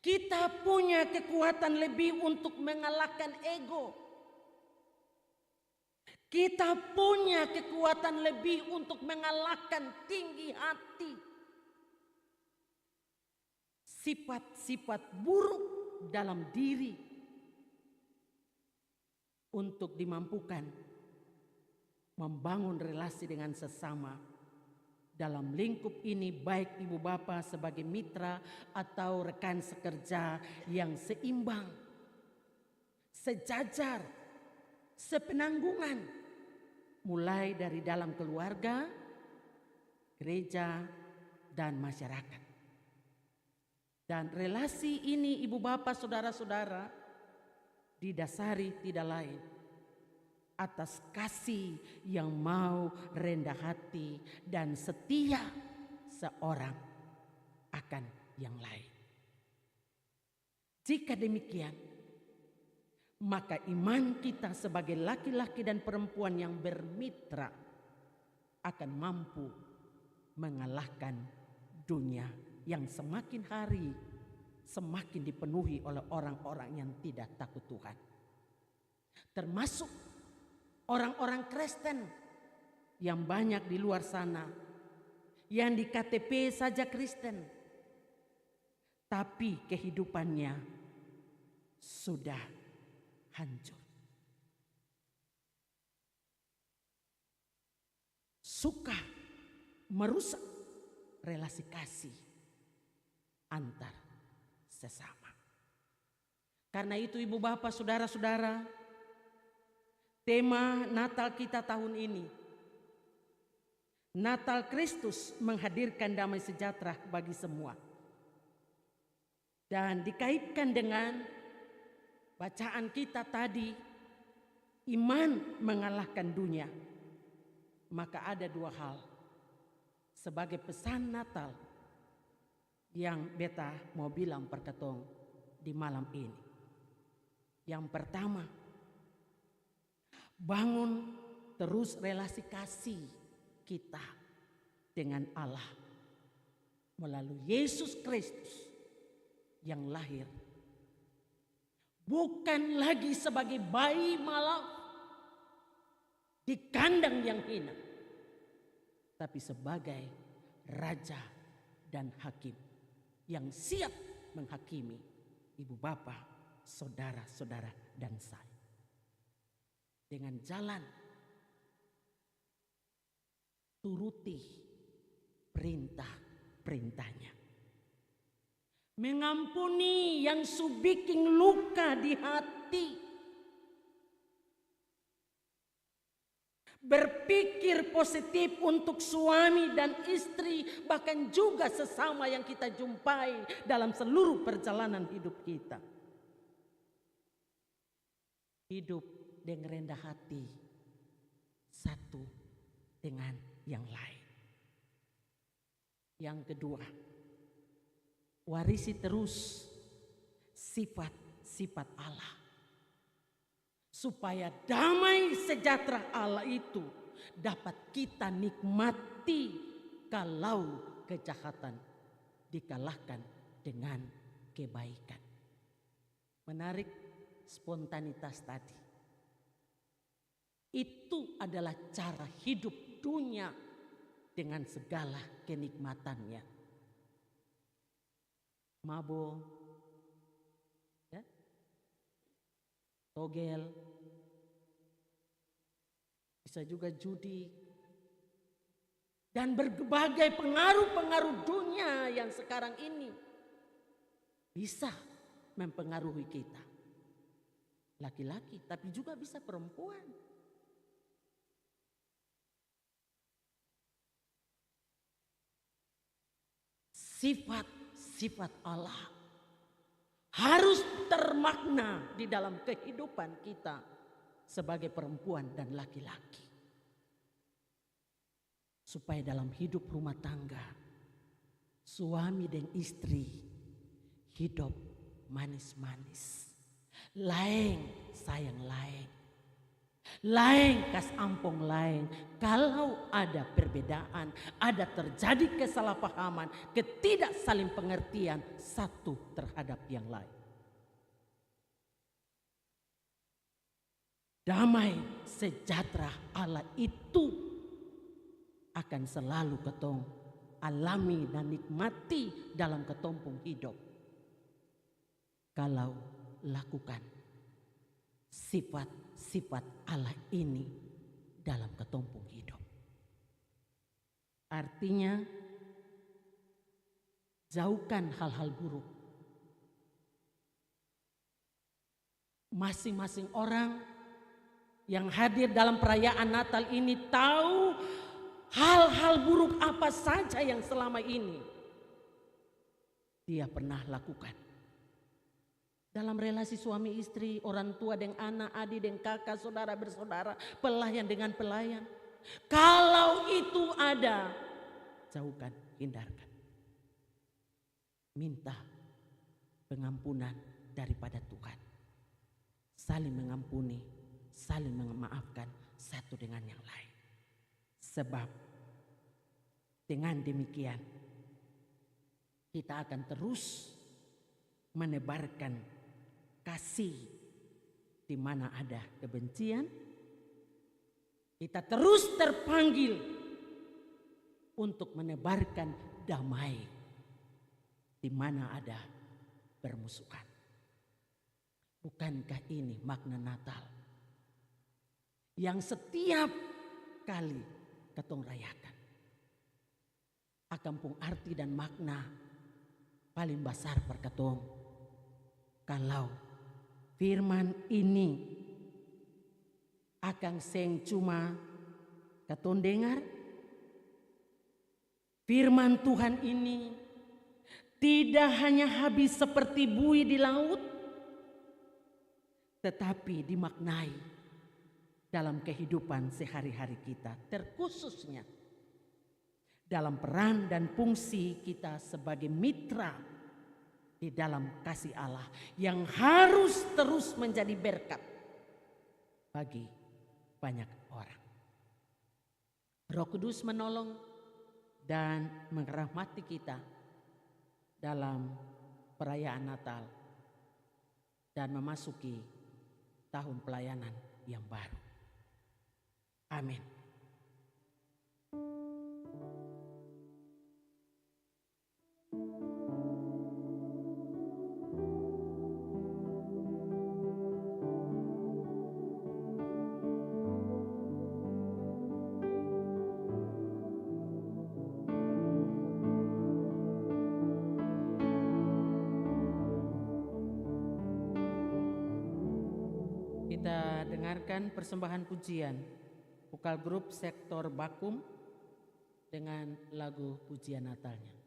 Kita punya kekuatan lebih untuk mengalahkan ego. Kita punya kekuatan lebih untuk mengalahkan tinggi hati. Sifat-sifat buruk dalam diri untuk dimampukan membangun relasi dengan sesama. Dalam lingkup ini baik ibu bapak sebagai mitra atau rekan sekerja yang seimbang, sejajar, sepenanggungan, mulai dari dalam keluarga, gereja, dan masyarakat. Dan relasi ini ibu bapak, saudara-saudara, didasari tidak lain atas kasih yang mau rendah hati dan setia seorang akan yang lain. Jika demikian, maka iman kita sebagai laki-laki dan perempuan yang bermitra akan mampu mengalahkan dunia yang semakin hari semakin dipenuhi oleh orang-orang yang tidak takut Tuhan. Termasuk orang-orang Kristen yang banyak di luar sana, yang di KTP saja Kristen, tapi kehidupannya sudah hancur. Suka merusak relasi kasih antar sesama. Karena itu ibu bapak, saudara-saudara, tema Natal kita tahun ini, Natal Kristus menghadirkan damai sejahtera bagi semua. Dan dikaitkan dengan bacaan kita tadi, iman mengalahkan dunia. Maka ada dua hal sebagai pesan Natal yang beta mau bilang perkatong di malam ini. Yang pertama, bangun terus relasi kasih kita dengan Allah melalui Yesus Kristus yang lahir bukan lagi sebagai bayi malang di kandang yang hina, tapi sebagai raja dan hakim yang siap menghakimi ibu bapa, saudara-saudara dan saya. Dengan jalan turuti perintah-perintahnya. Mengampuni yang bikin luka di hati. Berpikir positif untuk suami dan istri, bahkan juga sesama yang kita jumpai dalam seluruh perjalanan hidup kita. Hidup dengan rendah hati satu dengan yang lain. Yang kedua, warisi terus sifat-sifat Allah, supaya damai sejahtera Allah itu dapat kita nikmati kalau kejahatan dikalahkan dengan kebaikan. Menarik spontanitas tadi. Itu adalah cara hidup dunia dengan segala kenikmatannya. Mabuk, ya, togel, bisa juga judi, dan berbagai pengaruh-pengaruh dunia yang sekarang ini bisa mempengaruhi kita. Laki-laki, tapi juga bisa perempuan. Sifat-sifat Allah harus termakna di dalam kehidupan kita sebagai perempuan dan laki-laki. Supaya dalam hidup rumah tangga, suami dan istri hidup manis-manis. Laeng sayang laeng. Laeng kas ampong laeng. Kalau ada perbedaan, ada terjadi kesalahpahaman, ketidak saling pengertian satu terhadap yang lain. Damai sejahtera Allah itu akan selalu ketong alami dan nikmati dalam ketompong hidup. Kalau lakukan sifat-sifat Allah ini dalam ketompong hidup. Artinya jauhkan hal-hal buruk. Masing-masing orang yang hadir dalam perayaan Natal ini tahu hal-hal buruk apa saja yang selama ini dia pernah lakukan. Dalam relasi suami istri, orang tua dengan anak, adik dengan kakak, saudara bersaudara, pelayan dengan pelayan. Kalau itu ada, jauhkan, hindarkan. Minta pengampunan daripada Tuhan. Saling mengampuni, saling memaafkan satu dengan yang lain. Sebab dengan demikian kita akan terus menebarkan kasih di mana ada kebencian. Kita terus terpanggil untuk menebarkan damai di mana ada permusuhan. Bukankah ini makna Natal yang setiap kali ketong rayakan akan pun arti dan makna paling besar per ketong. Kalau firman ini akan seng cuma ketong dengar, firman Tuhan ini tidak hanya habis seperti buih di laut, tetapi dimaknai dalam kehidupan sehari-hari kita, terkhususnya dalam peran dan fungsi kita sebagai mitra di dalam kasih Allah yang harus terus menjadi berkat bagi banyak orang. Roh Kudus menolong dan merahmati kita dalam perayaan Natal dan memasuki tahun pelayanan yang baru. Amin. Kita dengarkan persembahan pujian vokal grup sektor Bakum dengan lagu pujian Natalnya.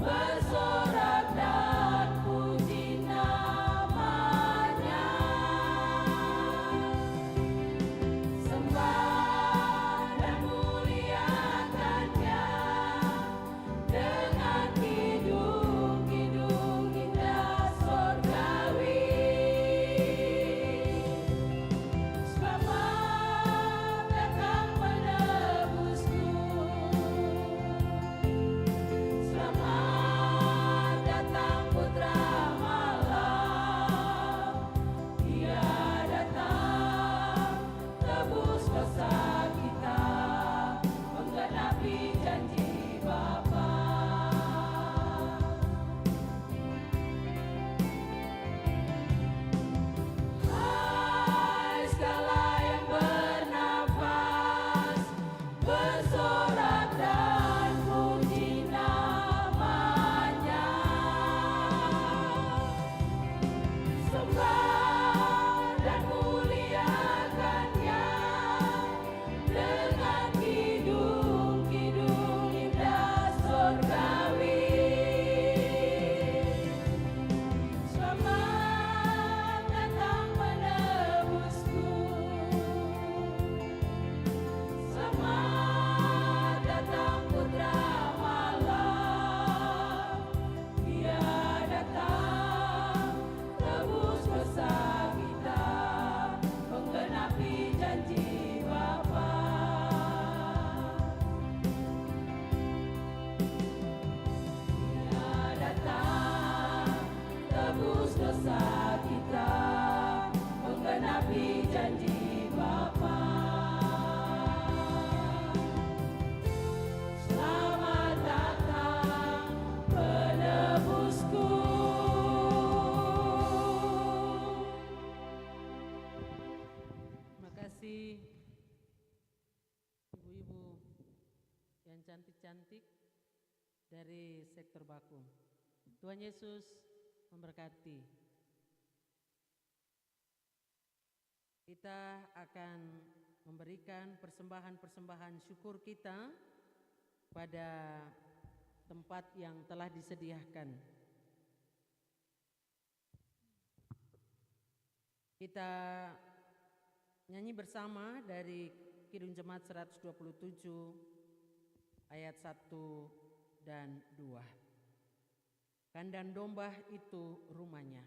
bersorak dan cantik dari sektor Bakum. Tuhan Yesus memberkati. Kita akan memberikan persembahan-persembahan syukur kita pada tempat yang telah disediakan. Kita nyanyi bersama dari Kidung Jemaat 127 ayat 1 dan 2. Kandang domba itu rumahnya.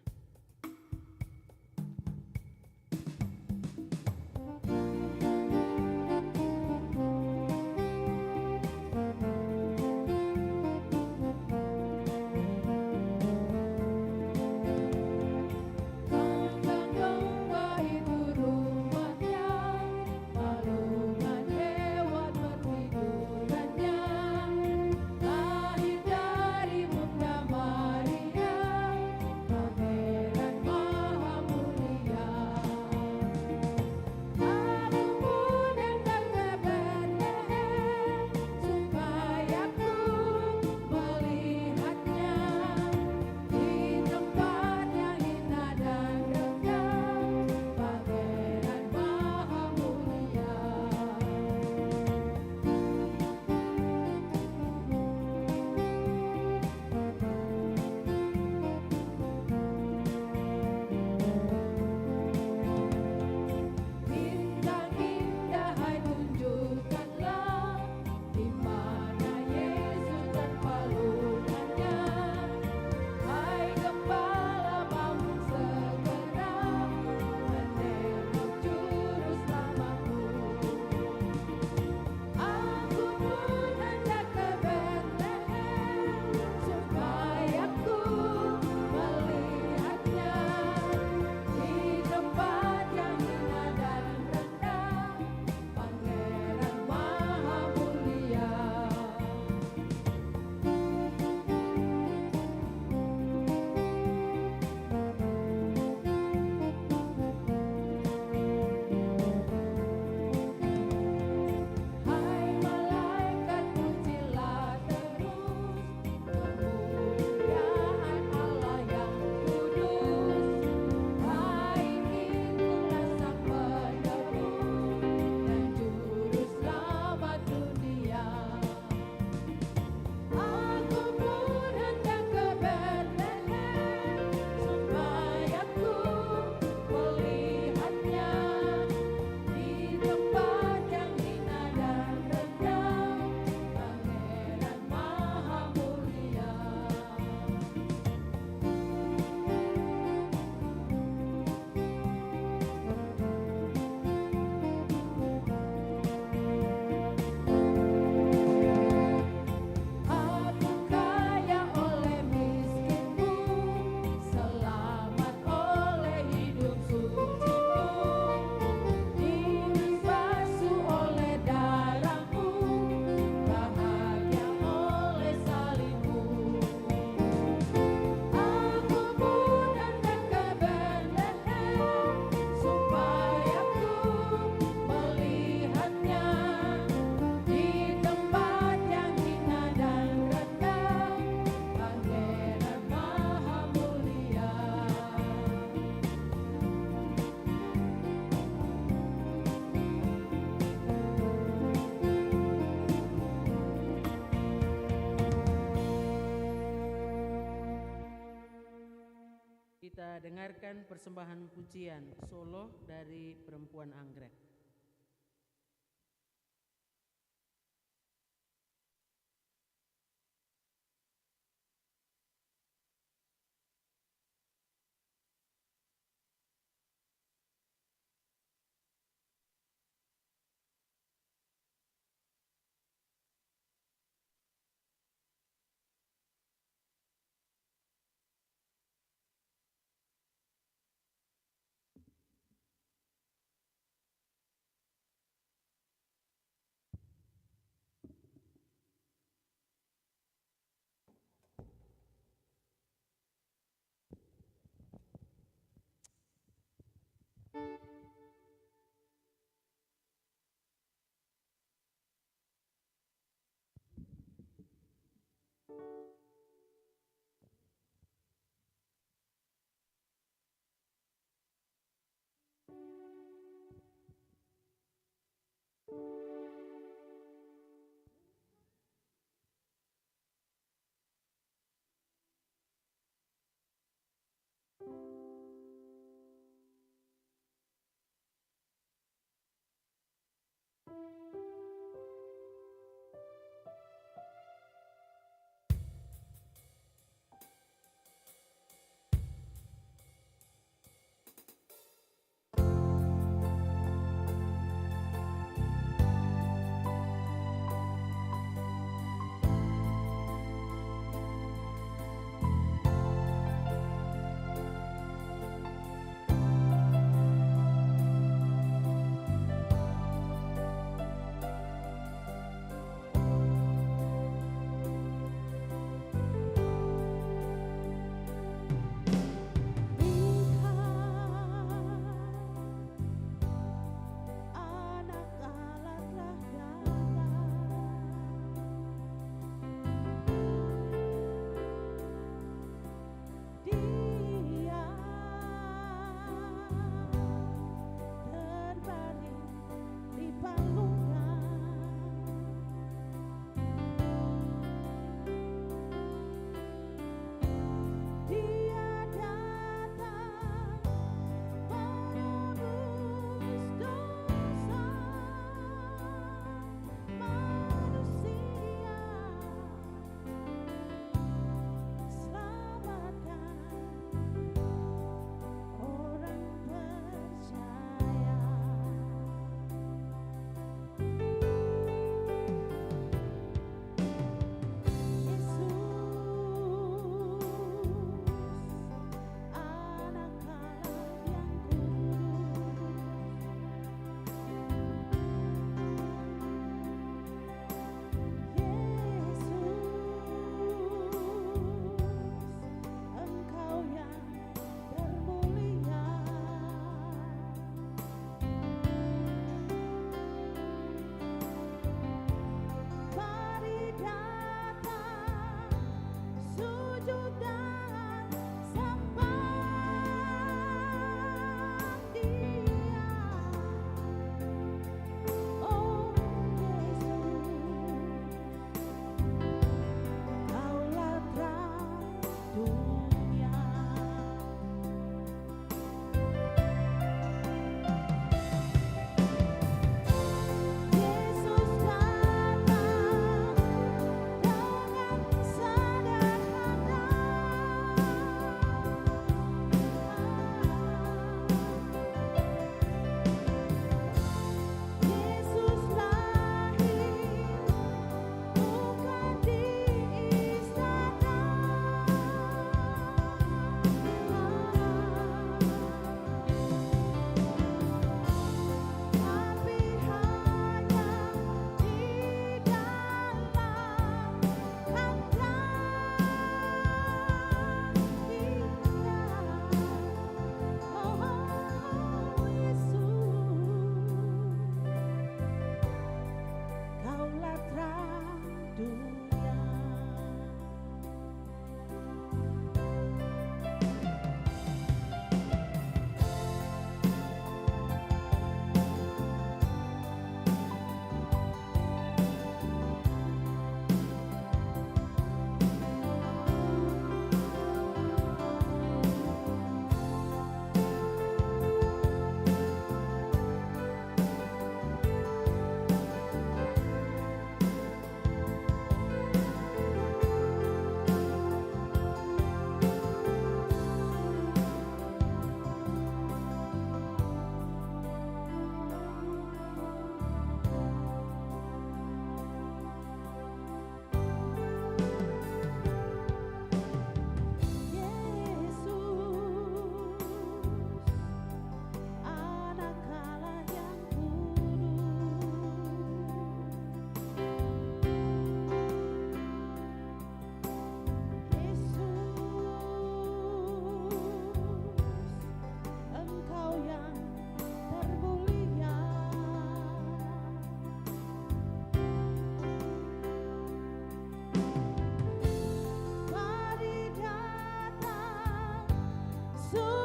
Kita dengarkan persembahan pujian solo dari Perempuan Anggrek.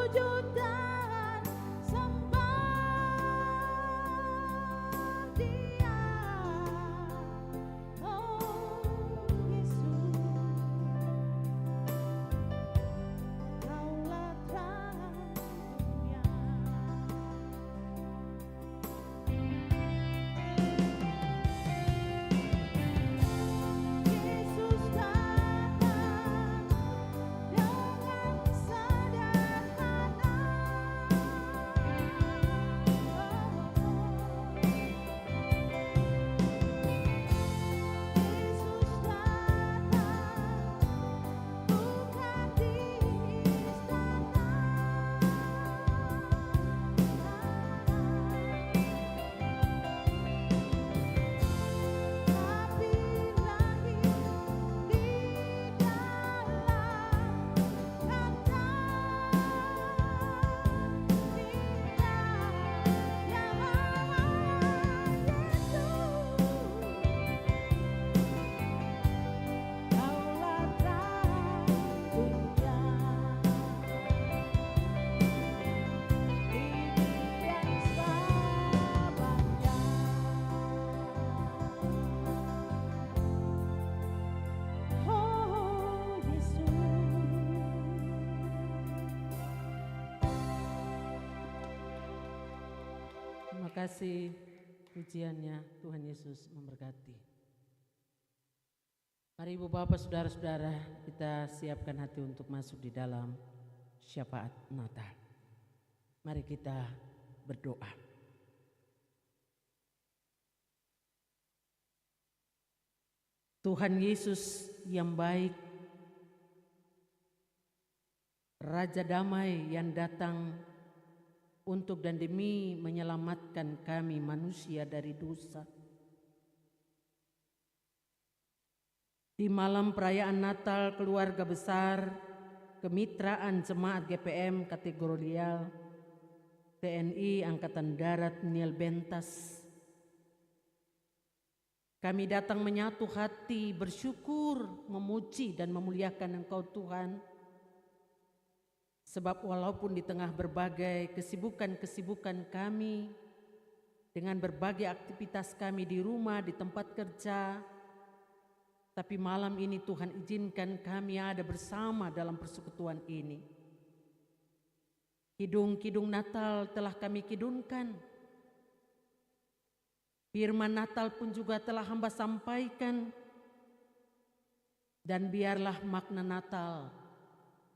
sujud dan sembah Dia. Oh Yesus, Kaulah terang dunia. Yesus datang dengan sederhana. Yesus datang bukan di istana, tapi lahir di dalam kata Dia, ya Yesus. Kaulah terang dunia, hidup yang sabarnya. Oh Yesus. Terima kasih pujiannya, Tuhan Yesus memberkati. Mari Ibu Bapak Saudara-saudara, kita siapkan hati untuk masuk di dalam syafaat Natal. Mari kita berdoa. Tuhan Yesus yang baik, Raja damai yang datang untuk dan demi menyelamatkan kami manusia dari dosa. Di malam perayaan Natal keluarga besar Kemitraan Jemaat GPM Kategorial TNI Angkatan Darat Niel Bentas, kami datang menyatu hati bersyukur, memuji dan memuliakan Engkau Tuhan. Sebab walaupun di tengah berbagai kesibukan-kesibukan kami, dengan berbagai aktivitas kami di rumah, di tempat kerja, tapi malam ini Tuhan izinkan kami ada bersama dalam persekutuan ini. Kidung-kidung Natal telah kami kidungkan. Firman Natal pun juga telah hamba sampaikan. Dan biarlah makna Natal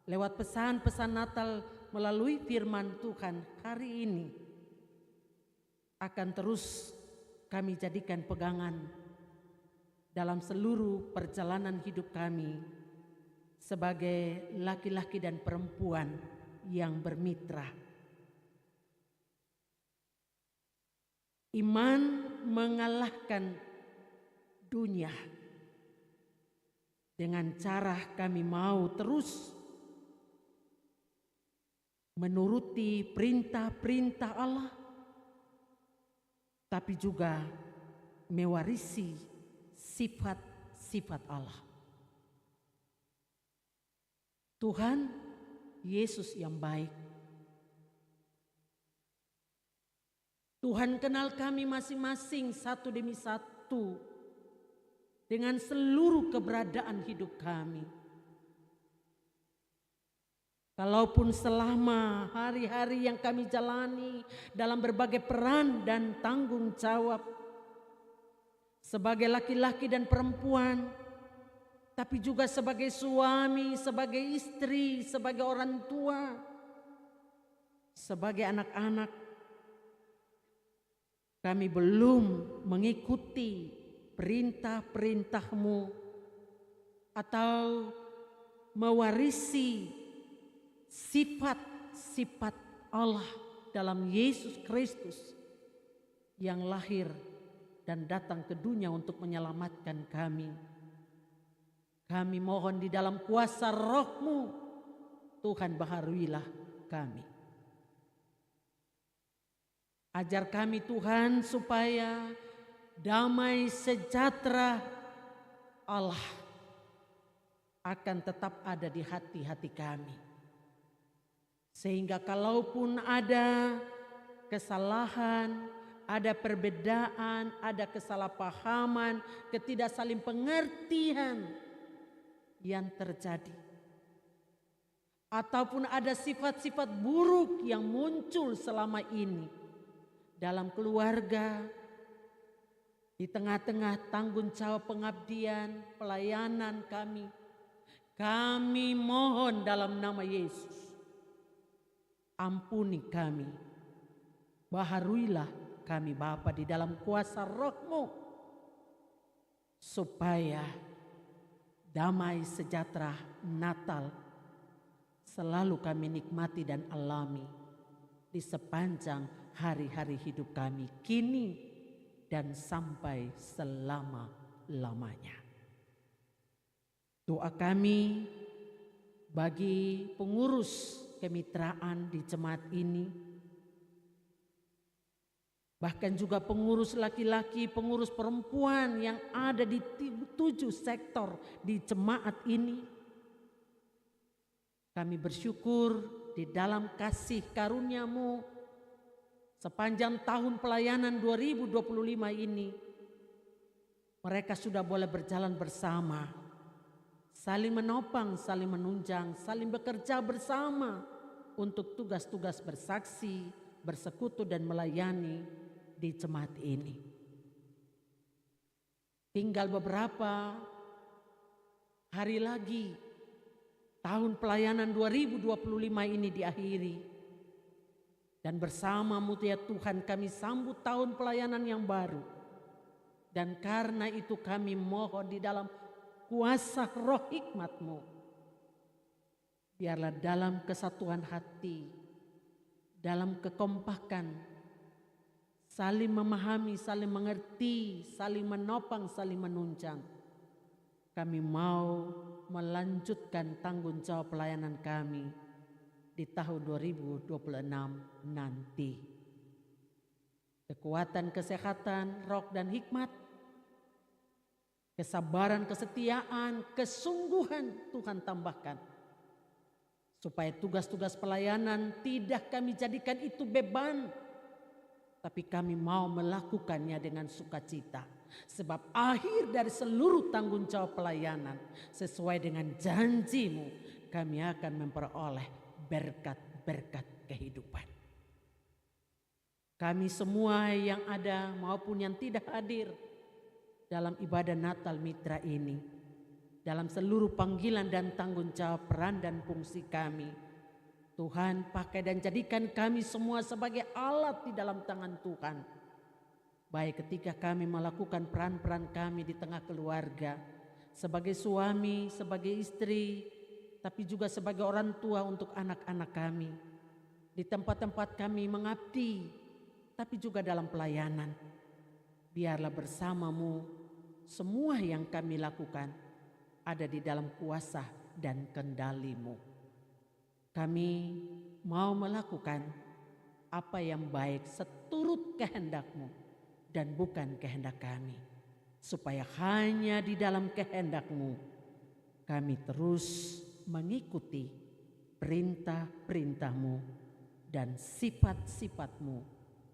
lewat pesan-pesan Natal melalui firman Tuhan hari ini akan terus kami jadikan pegangan dalam seluruh perjalanan hidup kami sebagai laki-laki dan perempuan yang bermitra. Iman mengalahkan dunia dengan cara kami mau terus menuruti perintah-perintah Allah, tapi juga mewarisi sifat-sifat Allah. Tuhan Yesus yang baik, Tuhan kenal kami masing-masing satu demi satu dengan seluruh keberadaan hidup kami. Kalaupun selama hari-hari yang kami jalani dalam berbagai peran dan tanggung jawab sebagai laki-laki dan perempuan, tapi juga sebagai suami, sebagai istri, sebagai orang tua, sebagai anak-anak, kami belum mengikuti perintah-perintah-Mu atau mewarisi sifat-sifat Allah dalam Yesus Kristus yang lahir dan datang ke dunia untuk menyelamatkan kami. Kami mohon di dalam kuasa Roh-Mu, Tuhan baharuilah kami. Ajar kami Tuhan supaya damai sejahtera Allah akan tetap ada di hati-hati kami. Sehingga kalaupun ada kesalahan, ada perbedaan, ada kesalahpahaman, ketidaksaling pengertian yang terjadi, ataupun ada sifat-sifat buruk yang muncul selama ini dalam keluarga, di tengah-tengah tanggung jawab pengabdian, pelayanan kami mohon dalam nama Yesus, ampuni kami, baharuilah kami Bapa di dalam kuasa Roh-Mu, supaya damai sejahtera Natal selalu kami nikmati dan alami di sepanjang hari-hari hidup kami kini dan sampai selama-lamanya. Doa kami bagi pengurus kemitraan di jemaat ini, bahkan juga pengurus laki-laki, pengurus perempuan yang ada di 7 sektor di jemaat ini. Kami bersyukur di dalam kasih karunia-Mu sepanjang tahun pelayanan 2025 ini, mereka sudah boleh berjalan bersama, saling menopang, saling menunjang, saling bekerja bersama untuk tugas-tugas bersaksi, bersekutu dan melayani di jemaat ini. Tinggal beberapa hari lagi tahun pelayanan 2025 ini diakhiri. Dan bersama-Mu ya Tuhan kami sambut tahun pelayanan yang baru. Dan karena itu kami mohon di dalam kuasa roh hikmat-Mu, biarlah dalam kesatuan hati, dalam kekompakan, saling memahami, saling mengerti, saling menopang, saling menunjang, kami mau melanjutkan tanggung jawab pelayanan kami di tahun 2026 nanti. Kekuatan, kesehatan, roh dan hikmat, kesabaran, kesetiaan, kesungguhan Tuhan tambahkan. Supaya tugas-tugas pelayanan tidak kami jadikan itu beban, tapi kami mau melakukannya dengan sukacita. Sebab akhir dari seluruh tanggung jawab pelayanan sesuai dengan janji-Mu, kami akan memperoleh berkat-berkat kehidupan. Kami semua yang ada maupun yang tidak hadir dalam ibadah Natal Mitra ini, dalam seluruh panggilan dan tanggung jawab peran dan fungsi kami, Tuhan pakai dan jadikan kami semua sebagai alat di dalam tangan Tuhan. Baik ketika kami melakukan peran-peran kami di tengah keluarga, sebagai suami, sebagai istri, tapi juga sebagai orang tua untuk anak-anak kami. Di tempat-tempat kami mengabdi, tapi juga dalam pelayanan. Biarlah bersama-Mu semua yang kami lakukan ada di dalam kuasa dan kendali-Mu. Kami mau melakukan apa yang baik seturut kehendak-Mu dan bukan kehendak kami. Supaya hanya di dalam kehendak-Mu kami terus mengikuti perintah-perintah-Mu dan sifat-sifat-Mu,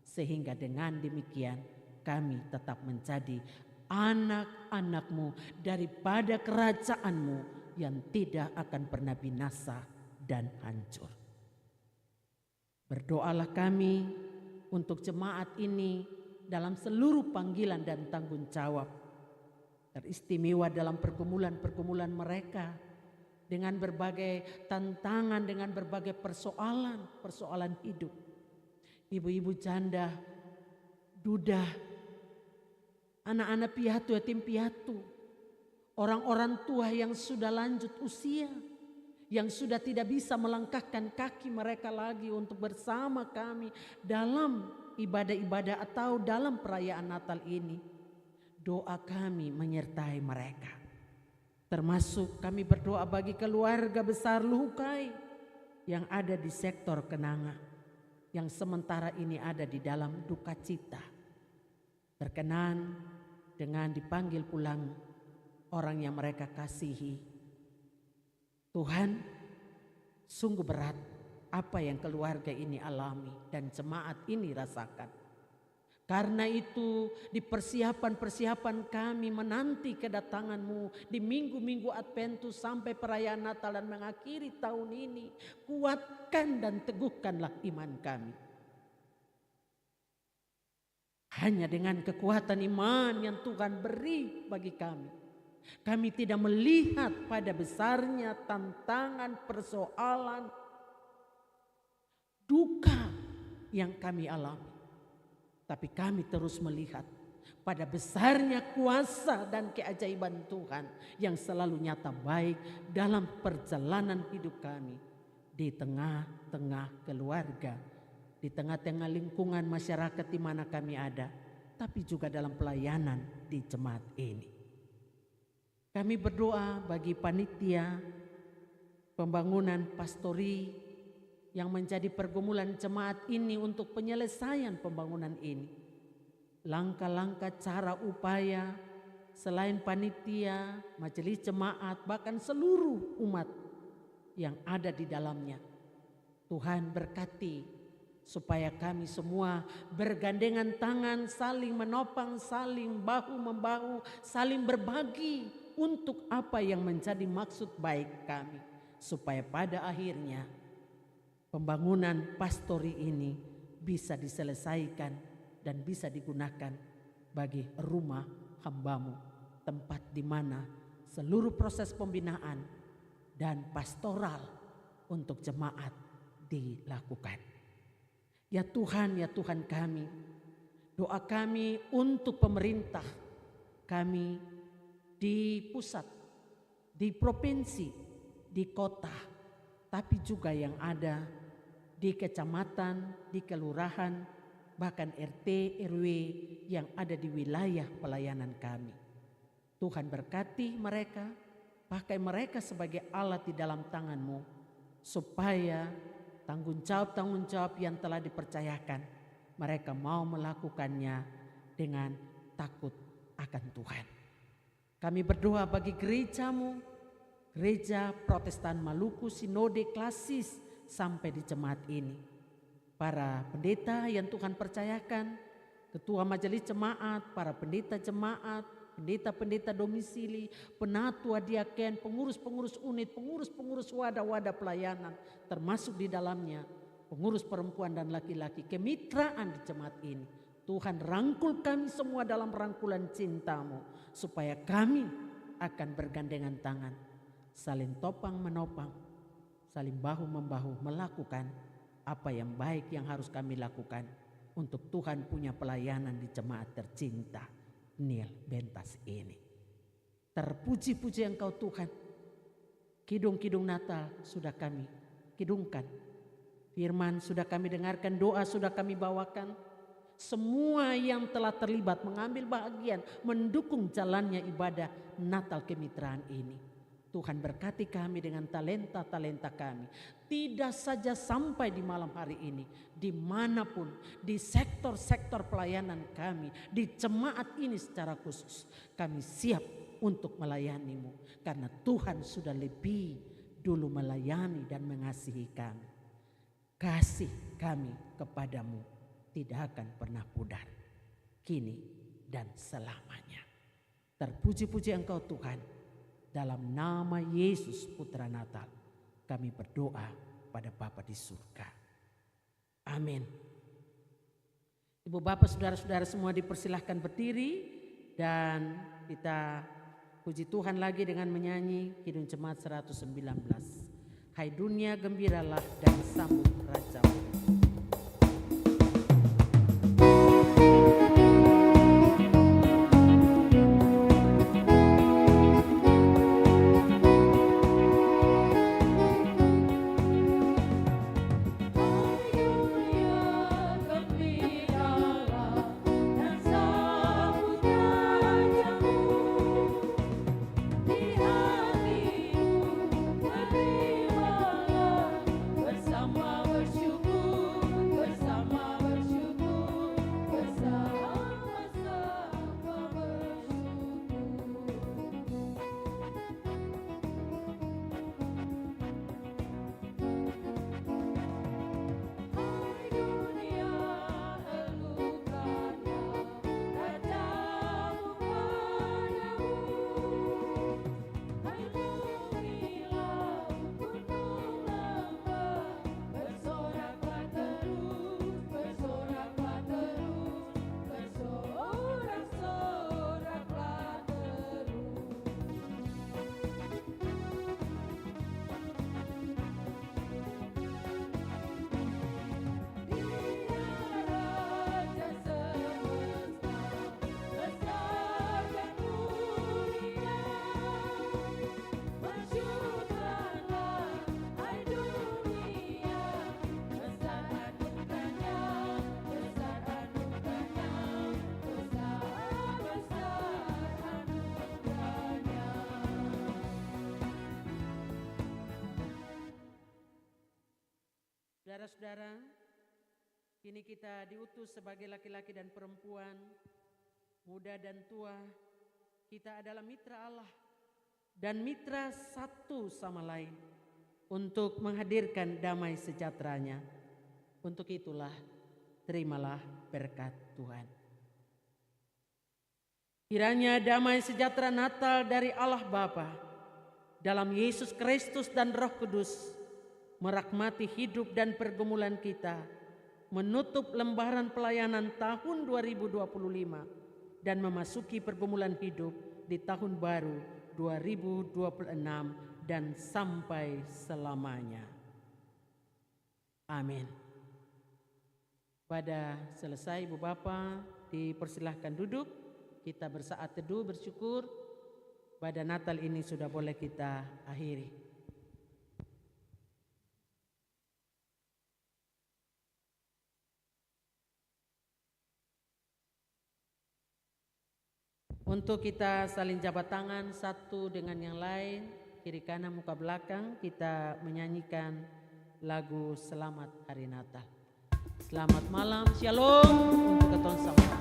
sehingga dengan demikian kami tetap menjadi anak-anak-Mu daripada kerajaan-Mu yang tidak akan pernah binasa dan hancur. Berdoalah kami untuk jemaat ini dalam seluruh panggilan dan tanggung jawab, teristimewa dalam pergumulan-pergumulan mereka dengan berbagai tantangan, dengan berbagai persoalan hidup. Ibu-ibu janda, duda, anak-anak piatu, yatim piatu, orang-orang tua yang sudah lanjut usia, yang sudah tidak bisa melangkahkan kaki mereka lagi untuk bersama kami dalam ibadah-ibadah atau dalam perayaan Natal ini. Doa kami menyertai mereka. Termasuk kami berdoa bagi keluarga besar Luhukai yang ada di sektor Kenanga, yang sementara ini ada di dalam duka cita. Berkenan dengan dipanggil pulang orang yang mereka kasihi. Tuhan, sungguh berat apa yang keluarga ini alami dan jemaat ini rasakan. Karena itu di persiapan kami menanti kedatangan-Mu di minggu-minggu Adventus sampai perayaan Natal dan mengakhiri tahun ini, kuatkan dan teguhkanlah iman kami. Hanya dengan kekuatan iman yang Tuhan beri bagi kami, kami tidak melihat pada besarnya tantangan, persoalan, duka yang kami alami. Tapi kami terus melihat pada besarnya kuasa dan keajaiban Tuhan yang selalu nyata baik dalam perjalanan hidup kami. Di tengah-tengah keluarga, di tengah-tengah lingkungan masyarakat di mana kami ada. Tapi juga dalam pelayanan di jemaat ini. Kami berdoa bagi panitia pembangunan pastori yang menjadi pergumulan jemaat ini untuk penyelesaian pembangunan ini. Langkah-langkah cara upaya selain panitia, majelis jemaat, bahkan seluruh umat yang ada di dalamnya. Tuhan berkati supaya kami semua bergandengan tangan, saling menopang, saling bahu-membahu, saling berbagi untuk apa yang menjadi maksud baik kami. Supaya pada akhirnya pembangunan pastori ini bisa diselesaikan dan bisa digunakan bagi rumah hamba-Mu, tempat di mana seluruh proses pembinaan dan pastoral untuk jemaat dilakukan. Ya Tuhan kami, doa kami untuk pemerintah kami di pusat, di provinsi, di kota, tapi juga yang ada di kecamatan, di kelurahan, bahkan RT, RW yang ada di wilayah pelayanan kami. Tuhan berkati mereka, pakai mereka sebagai alat di dalam tangan-Mu, supaya tanggung jawab yang telah dipercayakan, mereka mau melakukannya dengan takut akan Tuhan. Kami berdoa bagi gereja-Mu, Gereja Protestan Maluku Sinode Klasis sampai di jemaat ini. Para pendeta yang Tuhan percayakan, ketua majelis jemaat, para pendeta jemaat, pendeta-pendeta domisili, penatua diaken, pengurus-pengurus unit, pengurus-pengurus wadah-wadah pelayanan, termasuk di dalamnya pengurus perempuan dan laki-laki, kemitraan di jemaat ini. Tuhan rangkul kami semua dalam rangkulan cinta-Mu, supaya kami akan bergandengan tangan, saling topang menopang, saling bahu-membahu melakukan apa yang baik yang harus kami lakukan untuk Tuhan punya pelayanan di jemaat tercinta Nil Bentas ini. Terpuji-puji Engkau Tuhan. Kidung-kidung Natal sudah kami kidungkan. Firman sudah kami dengarkan, doa sudah kami bawakan. Semua yang telah terlibat mengambil bagian mendukung jalannya ibadah Natal kemitraan ini. Tuhan berkati kami dengan talenta-talenta kami. Tidak saja sampai di malam hari ini, dimanapun, di sektor-sektor pelayanan kami, di jemaat ini secara khusus, kami siap untuk melayani-Mu. Karena Tuhan sudah lebih dulu melayani dan mengasihi kami. Kasih kami kepadamu tidak akan pernah pudar, kini dan selamanya. Terpuji-puji Engkau Tuhan. Dalam nama Yesus Putra Natal kami berdoa pada Bapa di surga. Amin. Ibu bapak saudara-saudara semua dipersilahkan berdiri dan kita puji Tuhan lagi dengan menyanyi Kidung Jemaat 119. Hai dunia gembiralah dan sambut Raja-Mu. Bersama bersyukur Saudara-saudara, kini kita diutus sebagai laki-laki dan perempuan, muda dan tua. Kita adalah mitra Allah dan mitra satu sama lain untuk menghadirkan damai sejahteranya. Untuk itulah, terimalah berkat Tuhan. Kiranya damai sejahtera Natal dari Allah Bapa, dalam Yesus Kristus dan Roh Kudus, merahmati hidup dan pergumulan kita, menutup lembaran pelayanan tahun 2025 dan memasuki pergumulan hidup di tahun baru 2026 dan sampai selamanya. Amin. Pada selesai Ibu Bapa, dipersilahkan duduk. Kita bersaat teduh bersyukur pada Natal ini sudah boleh kita akhiri. Untuk kita saling jabat tangan satu dengan yang lain, kiri kanan muka belakang, kita menyanyikan lagu Selamat Hari Natal. Selamat malam, shalom untuk keton sama.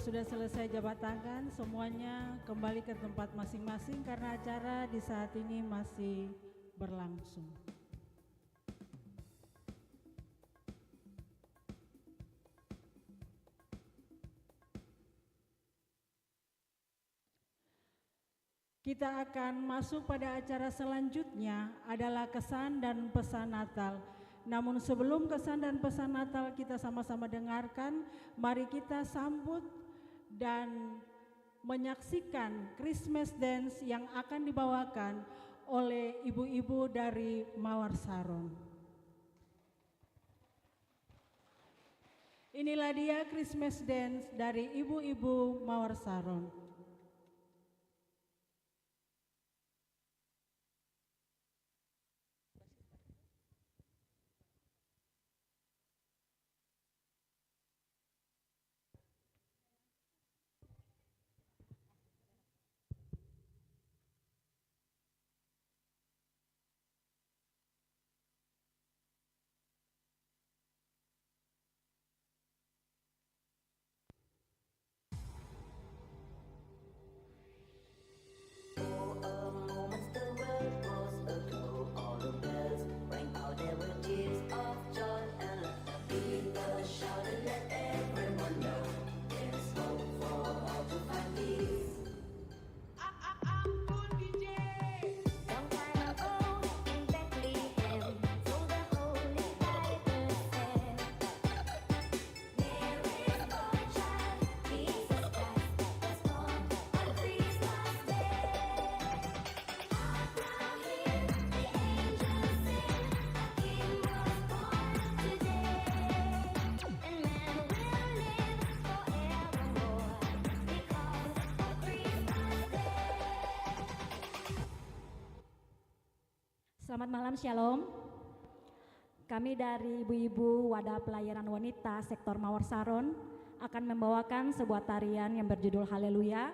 Sudah selesai jabat tangan, semuanya kembali ke tempat masing-masing karena acara di saat ini masih berlangsung. Kita akan masuk pada acara selanjutnya adalah kesan dan pesan Natal. Namun sebelum kesan dan pesan Natal kita sama-sama dengarkan, mari kita sambut dan menyaksikan Christmas Dance yang akan dibawakan oleh ibu-ibu dari Mawar Saron. Inilah dia Christmas Dance dari ibu-ibu Mawar Saron. Selamat malam, shalom. Kami dari ibu-ibu Wadah Pelayanan Wanita Sektor Mawar Saron akan membawakan sebuah tarian yang berjudul Haleluya,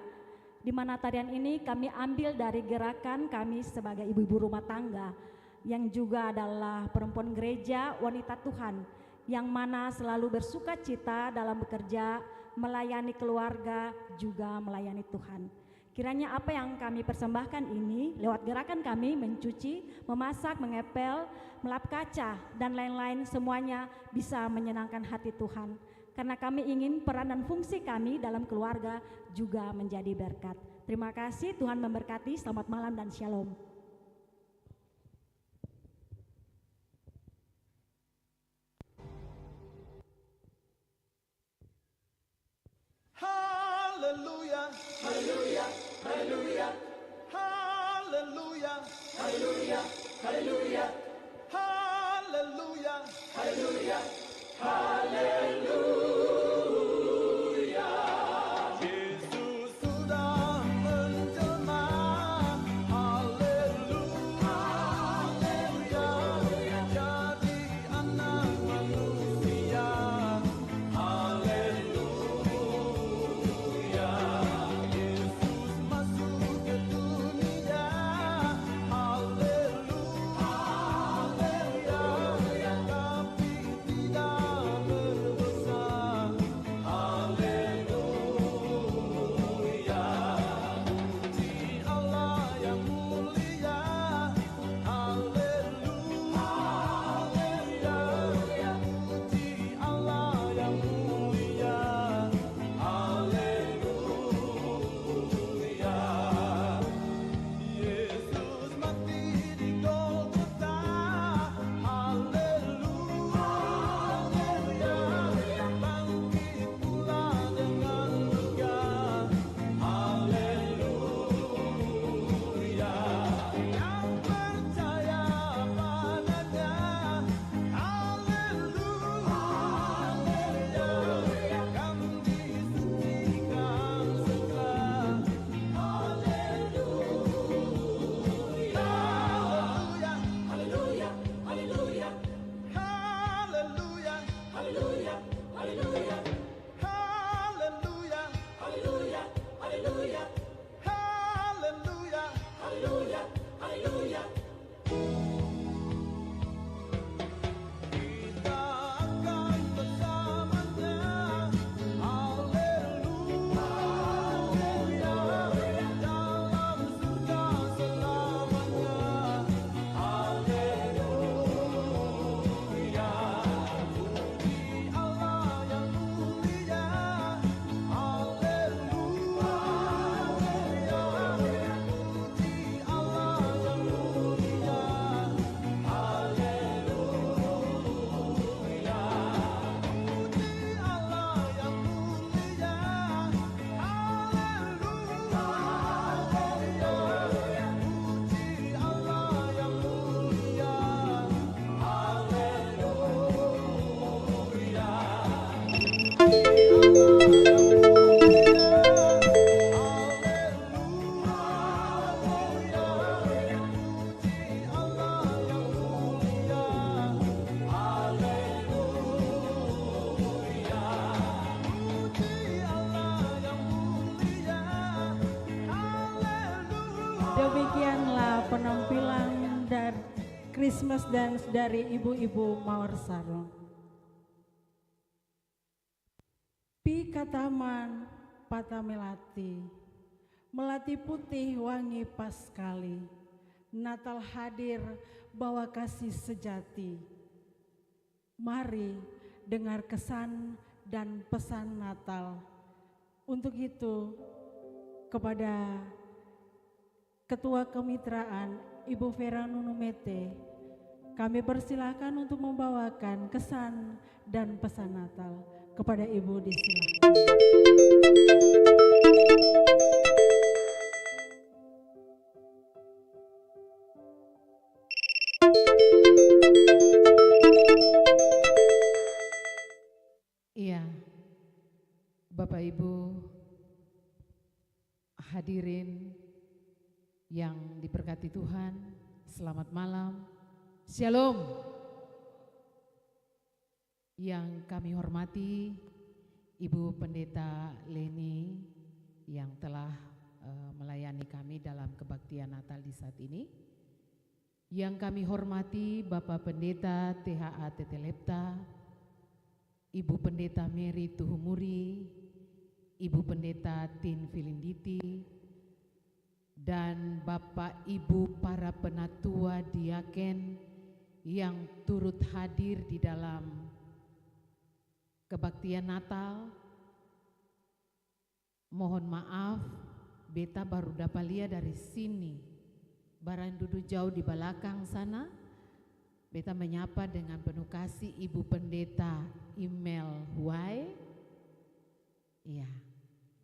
di mana tarian ini kami ambil dari gerakan kami sebagai ibu-ibu rumah tangga yang juga adalah perempuan gereja wanita Tuhan yang mana selalu bersuka cita dalam bekerja, melayani keluarga, juga melayani Tuhan. Kiranya apa yang kami persembahkan ini lewat gerakan kami mencuci, memasak, mengepel, melap kaca dan lain-lain semuanya bisa menyenangkan hati Tuhan. Karena kami ingin peran dan fungsi kami dalam keluarga juga menjadi berkat. Terima kasih, Tuhan memberkati, selamat malam dan shalom. Demikianlah penampilan dari Christmas Dance dari ibu-ibu Mawar Saron. Pi kataman pata melati, melati putih wangi pas sekali. Natal hadir bawa kasih sejati. Mari dengar kesan dan pesan Natal. Untuk itu kepada Ketua Kemitraan Ibu Vera Nunumete, kami persilahkan untuk membawakan kesan dan pesan Natal. Kepada Ibu disilakan. Iya, Bapak Ibu hadirin yang diberkati Tuhan, selamat malam, Shalom. Yang kami hormati Ibu Pendeta Leni yang telah melayani kami dalam kebaktian Natal di saat ini. Yang kami hormati Bapak Pendeta THA Tetelepta, Ibu Pendeta Mary Tuhumuri, Ibu Pendeta Tin Filinditi, dan Bapak Ibu para penatua diaken yang turut hadir di dalam kebaktian Natal. Mohon maaf, beta baru dapat lihat dari sini. Barang duduk jauh di belakang sana. Beta menyapa dengan penuh kasih Ibu Pendeta Email Huai. Iya,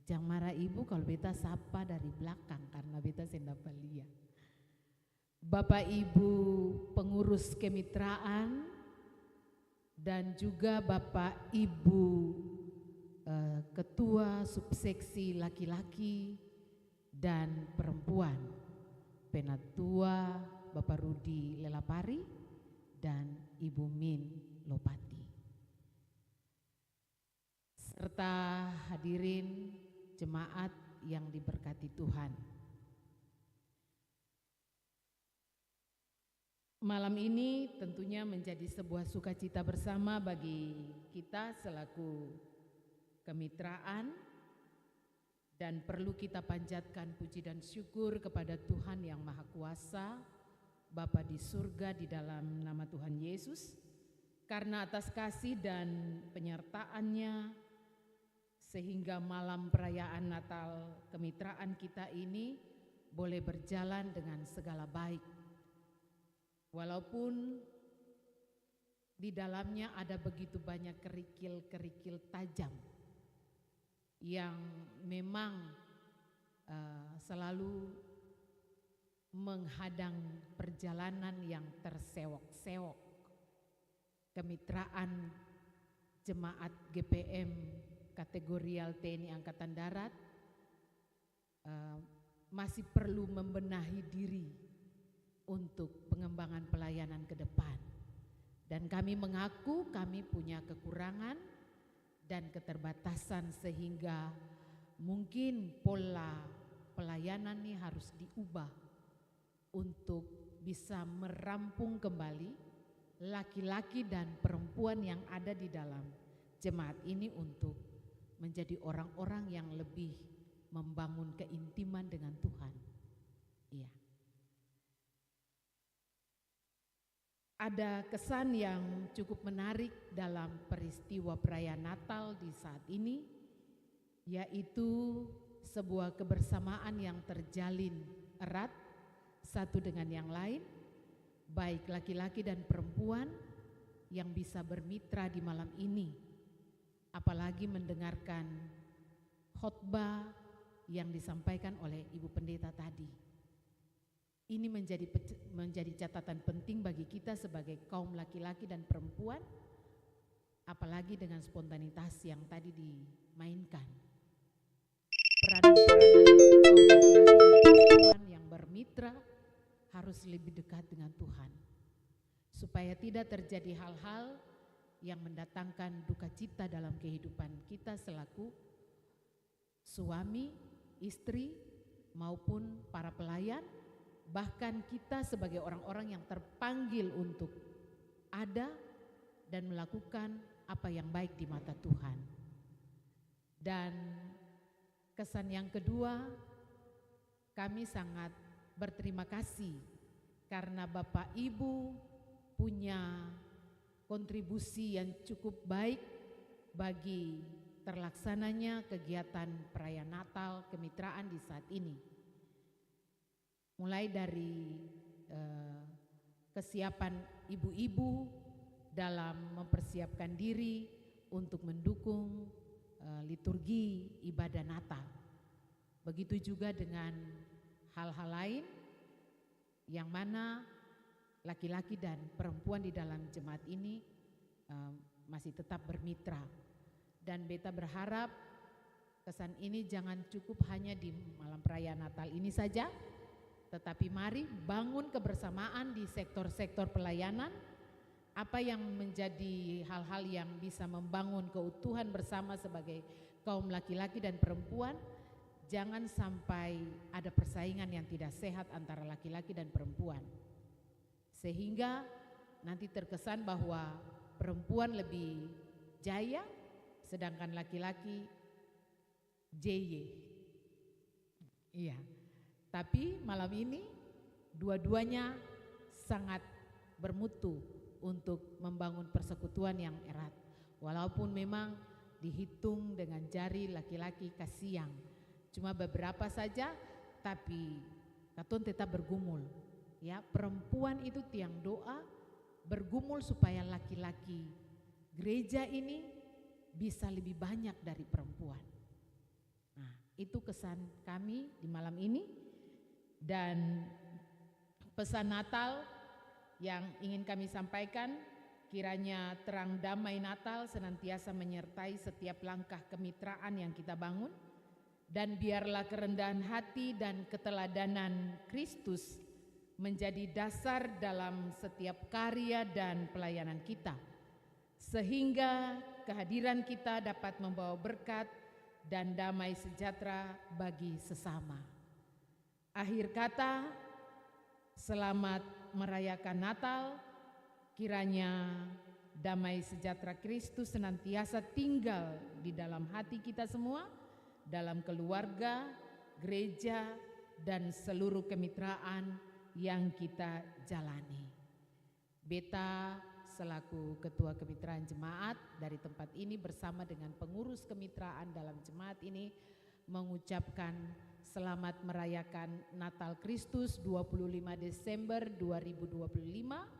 jangan marah Ibu kalau beta sapa dari belakang karena beta tidak dapat lihat. Bapak Ibu pengurus kemitraan, dan juga Bapak Ibu Ketua Subseksi Laki-laki dan Perempuan, Penatua Bapak Rudi Lelapari dan Ibu Min Lopati, serta hadirin jemaat yang diberkati Tuhan. Malam ini tentunya menjadi sebuah sukacita bersama bagi kita selaku kemitraan, dan perlu kita panjatkan puji dan syukur kepada Tuhan yang Maha Kuasa, Bapa di surga, di dalam nama Tuhan Yesus, karena atas kasih dan penyertaannya sehingga malam perayaan Natal kemitraan kita ini boleh berjalan dengan segala baik. Walaupun di dalamnya ada begitu banyak kerikil-kerikil tajam yang memang selalu menghadang perjalanan yang tersewok-sewok kemitraan jemaat GPM kategorial TNI Angkatan Darat masih perlu membenahi diri untuk pengembangan pelayanan ke depan. Dan kami mengaku kami punya kekurangan dan keterbatasan sehingga mungkin pola pelayanan ini harus diubah untuk bisa merampung kembali laki-laki dan perempuan yang ada di dalam jemaat ini untuk menjadi orang-orang yang lebih membangun keintiman dengan Tuhan. Iya. Ada kesan yang cukup menarik dalam peristiwa perayaan Natal di saat ini, yaitu sebuah kebersamaan yang terjalin erat satu dengan yang lain, baik laki-laki dan perempuan yang bisa bermitra di malam ini, apalagi mendengarkan khotbah yang disampaikan oleh Ibu Pendeta tadi. Ini menjadi catatan penting bagi kita sebagai kaum laki-laki dan perempuan, apalagi dengan spontanitas yang tadi dimainkan. Peranan kaum laki-laki dan perempuan yang bermitra harus lebih dekat dengan Tuhan, supaya tidak terjadi hal-hal yang mendatangkan duka cita dalam kehidupan kita selaku suami, istri, maupun para pelayan. Bahkan kita sebagai orang-orang yang terpanggil untuk ada dan melakukan apa yang baik di mata Tuhan. Dan kesan yang kedua, kami sangat berterima kasih karena Bapak Ibu punya kontribusi yang cukup baik bagi terlaksananya kegiatan perayaan Natal kemitraan di saat ini. Mulai dari kesiapan ibu-ibu dalam mempersiapkan diri untuk mendukung liturgi ibadah Natal. Begitu juga dengan hal-hal lain yang mana laki-laki dan perempuan di dalam jemaat ini masih tetap bermitra. Dan Beta berharap kesan ini jangan cukup hanya di malam perayaan Natal ini saja, tetapi mari bangun kebersamaan di sektor-sektor pelayanan, apa yang menjadi hal-hal yang bisa membangun keutuhan bersama sebagai kaum laki-laki dan perempuan. Jangan sampai ada persaingan yang tidak sehat antara laki-laki dan perempuan, sehingga nanti terkesan bahwa perempuan lebih jaya sedangkan laki-laki JY. Iya. Tapi malam ini dua-duanya sangat bermutu untuk membangun persekutuan yang erat. Walaupun memang dihitung dengan jari laki-laki kasiang, cuma beberapa saja, tapi katun tetap bergumul. Ya, perempuan itu tiang doa bergumul supaya laki-laki gereja ini bisa lebih banyak dari perempuan. Nah, itu kesan kami di malam ini. Dan pesan Natal yang ingin kami sampaikan kiranya terang damai Natal senantiasa menyertai setiap langkah kemitraan yang kita bangun, dan biarlah kerendahan hati dan keteladanan Kristus menjadi dasar dalam setiap karya dan pelayanan kita, sehingga kehadiran kita dapat membawa berkat dan damai sejahtera bagi sesama. Akhir kata, selamat merayakan Natal. Kiranya damai sejahtera Kristus senantiasa tinggal di dalam hati kita semua, dalam keluarga, gereja, dan seluruh kemitraan yang kita jalani. Beta selaku Ketua Kemitraan Jemaat dari tempat ini bersama dengan pengurus kemitraan dalam jemaat ini mengucapkan selamat merayakan Natal Kristus 25 Desember 2025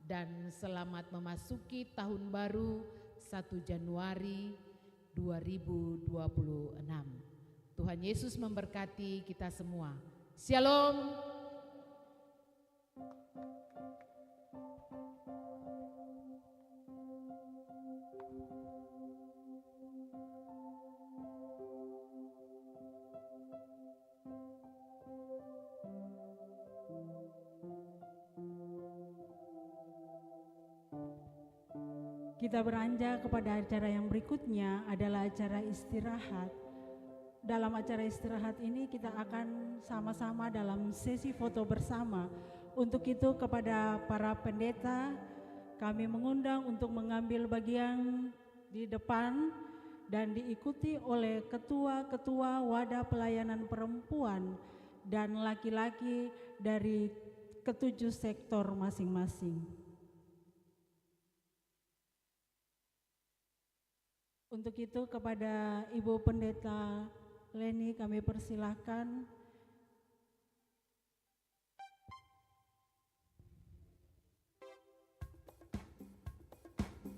dan selamat memasuki tahun baru 1 Januari 2026. Tuhan Yesus memberkati kita semua. Shalom. Kita beranjak kepada acara yang berikutnya adalah acara istirahat. Dalam acara istirahat ini kita akan sama-sama dalam sesi foto bersama. Untuk itu kepada para pendeta kami mengundang untuk mengambil bagian di depan dan diikuti oleh ketua-ketua wadah pelayanan perempuan dan laki-laki dari ketujuh sektor masing-masing. Untuk itu kepada Ibu Pendeta Leni kami persilahkan.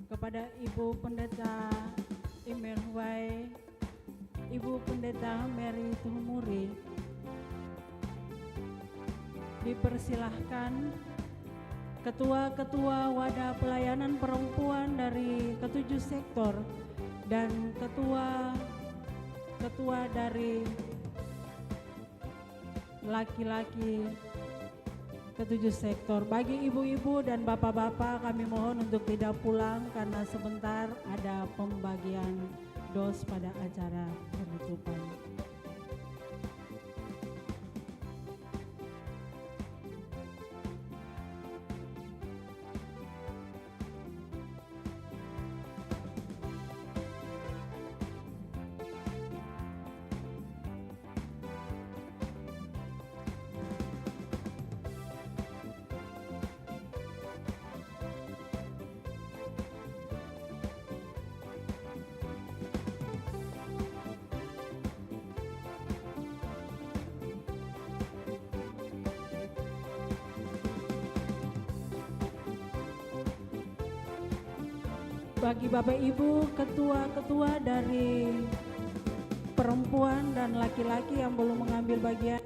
Kepada Ibu Pendeta Imerwai, Ibu Pendeta Mary Tuhumuri, dipersilahkan ketua-ketua wadah pelayanan perempuan dari ketujuh sektor dan ketua dari laki-laki ketujuh sektor. Bagi ibu-ibu dan bapak-bapak kami mohon untuk tidak pulang karena sebentar ada pembagian dos pada acara penutupan. Bagi Bapak Ibu ketua-ketua dari perempuan dan laki-laki yang belum mengambil bagian